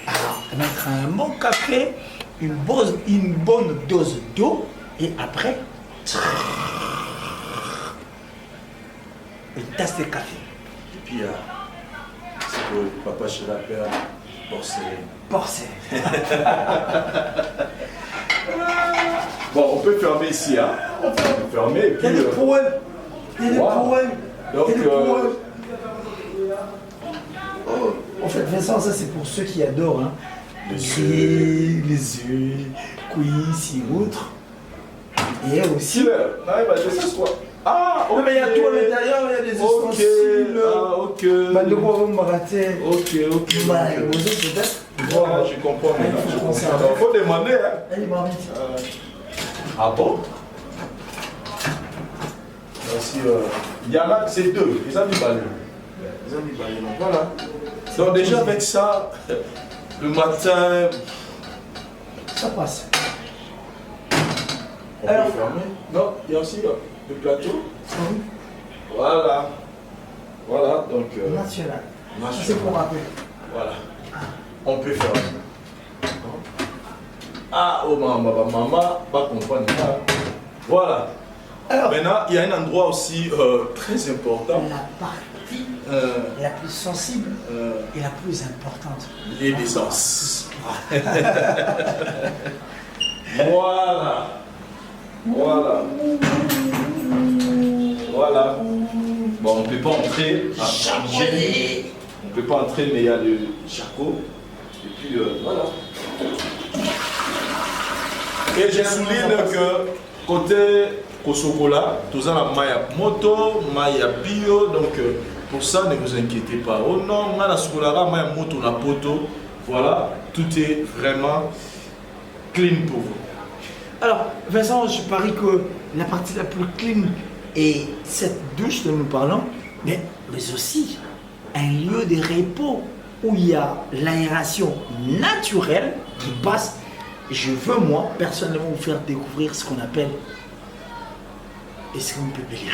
à mettre un bon café, une bonne dose d'eau, et après, une tasse de café. Et puis, c'est que papa chez la père, porcelaine. Bon, on peut fermer ici, hein. On peut fermer. Et puis, il y a des poèmes. Donc, en fait, Vincent, ça c'est pour ceux qui adorent. Hein. Les yeux, cuisses et autres. Et aussi. Ah, ok. Mais il y a tout à l'intérieur, il y a des ustensiles. Ah, ok. Voilà, je comprends maintenant. Il faut demander. Hein. Ah bon? Il y en a, c'est deux. Ils ont mis balai. Donc voilà. Donc déjà avec ça, le matin, ça passe. On peut fermer. Non, il y a aussi le plateau. Voilà. Voilà, donc. National. C'est pour rappeler. Voilà. On peut fermer. Ah, oh maman, pas comprendre. Voilà. Alors, maintenant, il y a un endroit aussi très important. La partie la plus sensible et la plus importante. Les naissances. Voilà. Bon, on ne peut pas entrer. On ne peut pas entrer, mais il y a le charcot. Et puis, voilà. Et je souligne que côté Kosokola, tout ça, Maya Moto, Maya Bio, donc pour ça, ne vous inquiétez pas. Oh non, Maya Sokola, Maya Moto, na Poto, voilà, tout est vraiment clean pour vous. Alors, Vincent, je parie que la partie la plus clean est cette douche dont nous parlons, mais aussi un lieu de repos où il y a l'aération naturelle qui passe. Je veux, moi, personnellement, vous faire découvrir ce qu'on appelle est-ce qu'on peut bélir.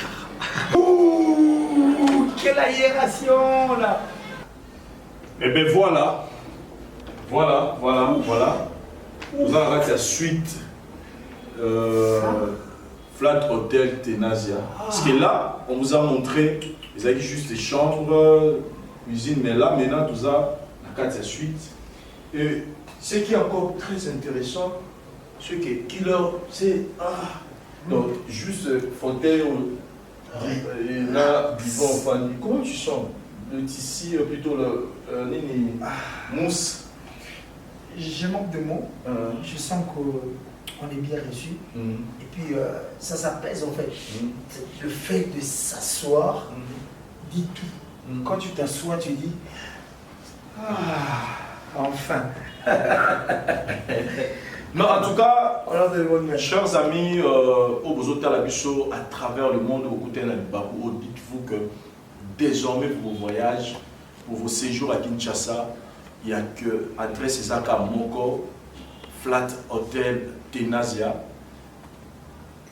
Ouh, quelle aération là! Et bien voilà. Vous avez la suite Flat Hotel Tenasia. Parce que là, on vous a montré, ils avaient juste des chambres, cuisine, mais là, maintenant, tout ça, la suite. Et ce qui est encore très intéressant, Ce qui est killer, c'est. Donc, juste fauteuil, et là, vivant, enfin, comment tu sens? Le tissu, plutôt le mousse. Je manque de mots. Je sens qu'on est bien reçu. Et puis, ça s'apaise en fait. Le fait de s'asseoir dit tout. Quand tu t'assois, tu dis enfin. Non, en tout cas, chers amis, au Bozota Labicho, à travers le monde, au côté de Babou, dites-vous que désormais pour vos voyages, pour vos séjours à Kinshasa, il n'y a que André César Moko, Flat Hotel Tenazia,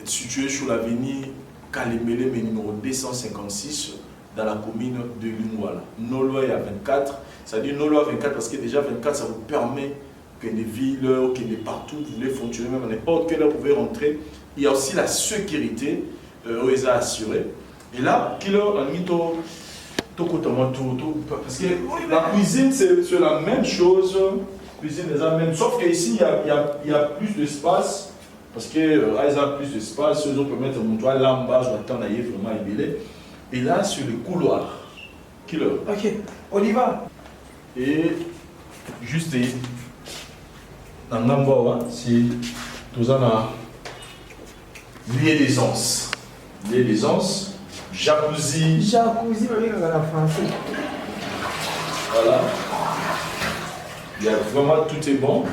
situé sur l'avenue Kalemele, numéro 256, dans la commune de Lingwala. Nolo est à 24, c'est-à-dire Nolo à 24 parce que déjà 24, ça vous permet que les villes, que les partout, vous voulez fonctionner, même à n'importe quelle heure, vous pouvez rentrer. Il y a aussi la sécurité, ils ont assuré. Et là, kilo, parce que la cuisine, c'est la même chose. La cuisine est la même, sauf qu'ici, il y a plus d'espace. Parce que ils ont plus d'espace, ils peuvent mettre mon toit là en bas, je m'attends à y vraiment ébélé. Et là, sur le couloir, kilo. Ok, on y va. Et juste dans l'endroit, c'est tout ça dans l'aisance. L'aisance, jacuzzi. Jacuzzi, on va la français. Voilà. Il y a vraiment tout est bon.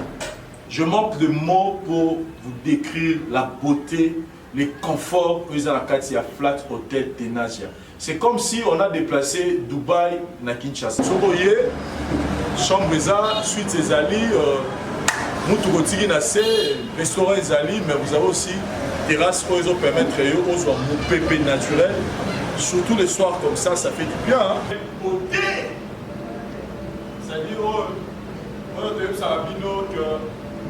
Je manque de mots pour vous décrire la beauté, les conforts que vous avez à Flat Hotel Tenazia. C'est comme si on a déplacé Dubaï à Kinshasa. Si vous voyez, chambre suite ses alliés, restaurant les alliés, mais vous avez aussi terrasse pour les permettre aux pépé naturel. Surtout les soirs comme ça fait du bien. Hein. Beauté! C'est-à-dire,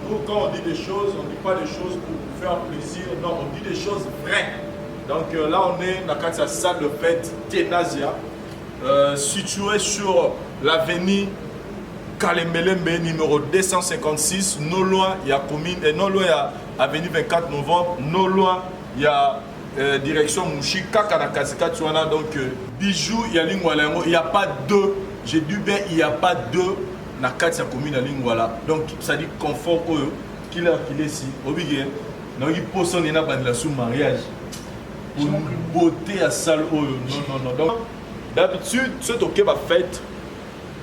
nous, quand on dit des choses, on ne dit pas des choses pour vous faire plaisir, non, on dit des choses vraies. Donc là, on est dans la salle de fête Tenazia, située sur l'avenue Kalemelembe, numéro 256, non loin, il y a commune, et non loin, il y a avenue 24 novembre, non loin, il y a direction Mouchi, Kakanakazika, donc bijoux, il y a Lingwalango, il n'y a pas deux, j'ai dit bien, il n'y a pas deux. Na kati ya commune Lingwala. Donc ça dit confort qu'il est ici. Obligé. Donc il pose son ena bandela sous mariage. Pour une beauté à salle. Non. Donc d'habitude, c'est OK ba fête.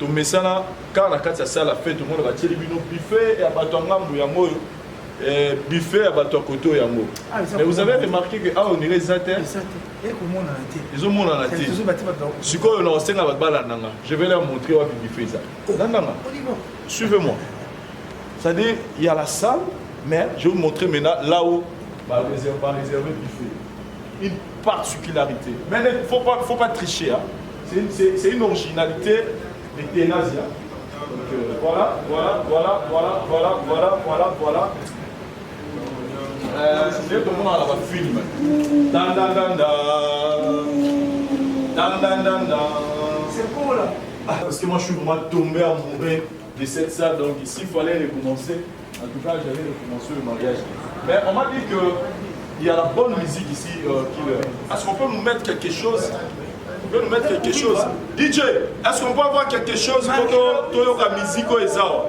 To mesana car na kati ya salle la fête tout le monde va tirer bino buffet et abato ngambu yango. Buffet abato koto yango. Mais vous avez remarqué que on est les athées. Ils ont mon en tête. Je vais leur montrer où est le buffet. Suivez-moi. C'est-à-dire, il y a la salle, mais je vais vous montrer maintenant là où on va réserver le buffet. Une particularité. Mais il ne faut pas tricher. Hein. C'est une originalité de Tenazia. Voilà. Tout le monde a un film. C'est beau là. Parce que moi je suis vraiment tombé amoureux de cette salle, donc ici il fallait recommencer. En tout cas, j'allais recommencer le mariage. Mais on m'a dit qu'il y a la bonne musique ici. Est-ce qu'on peut nous mettre quelque chose? On peut nous mettre quelque chose. DJ, est-ce qu'on peut avoir quelque chose pour la musique au Ezao?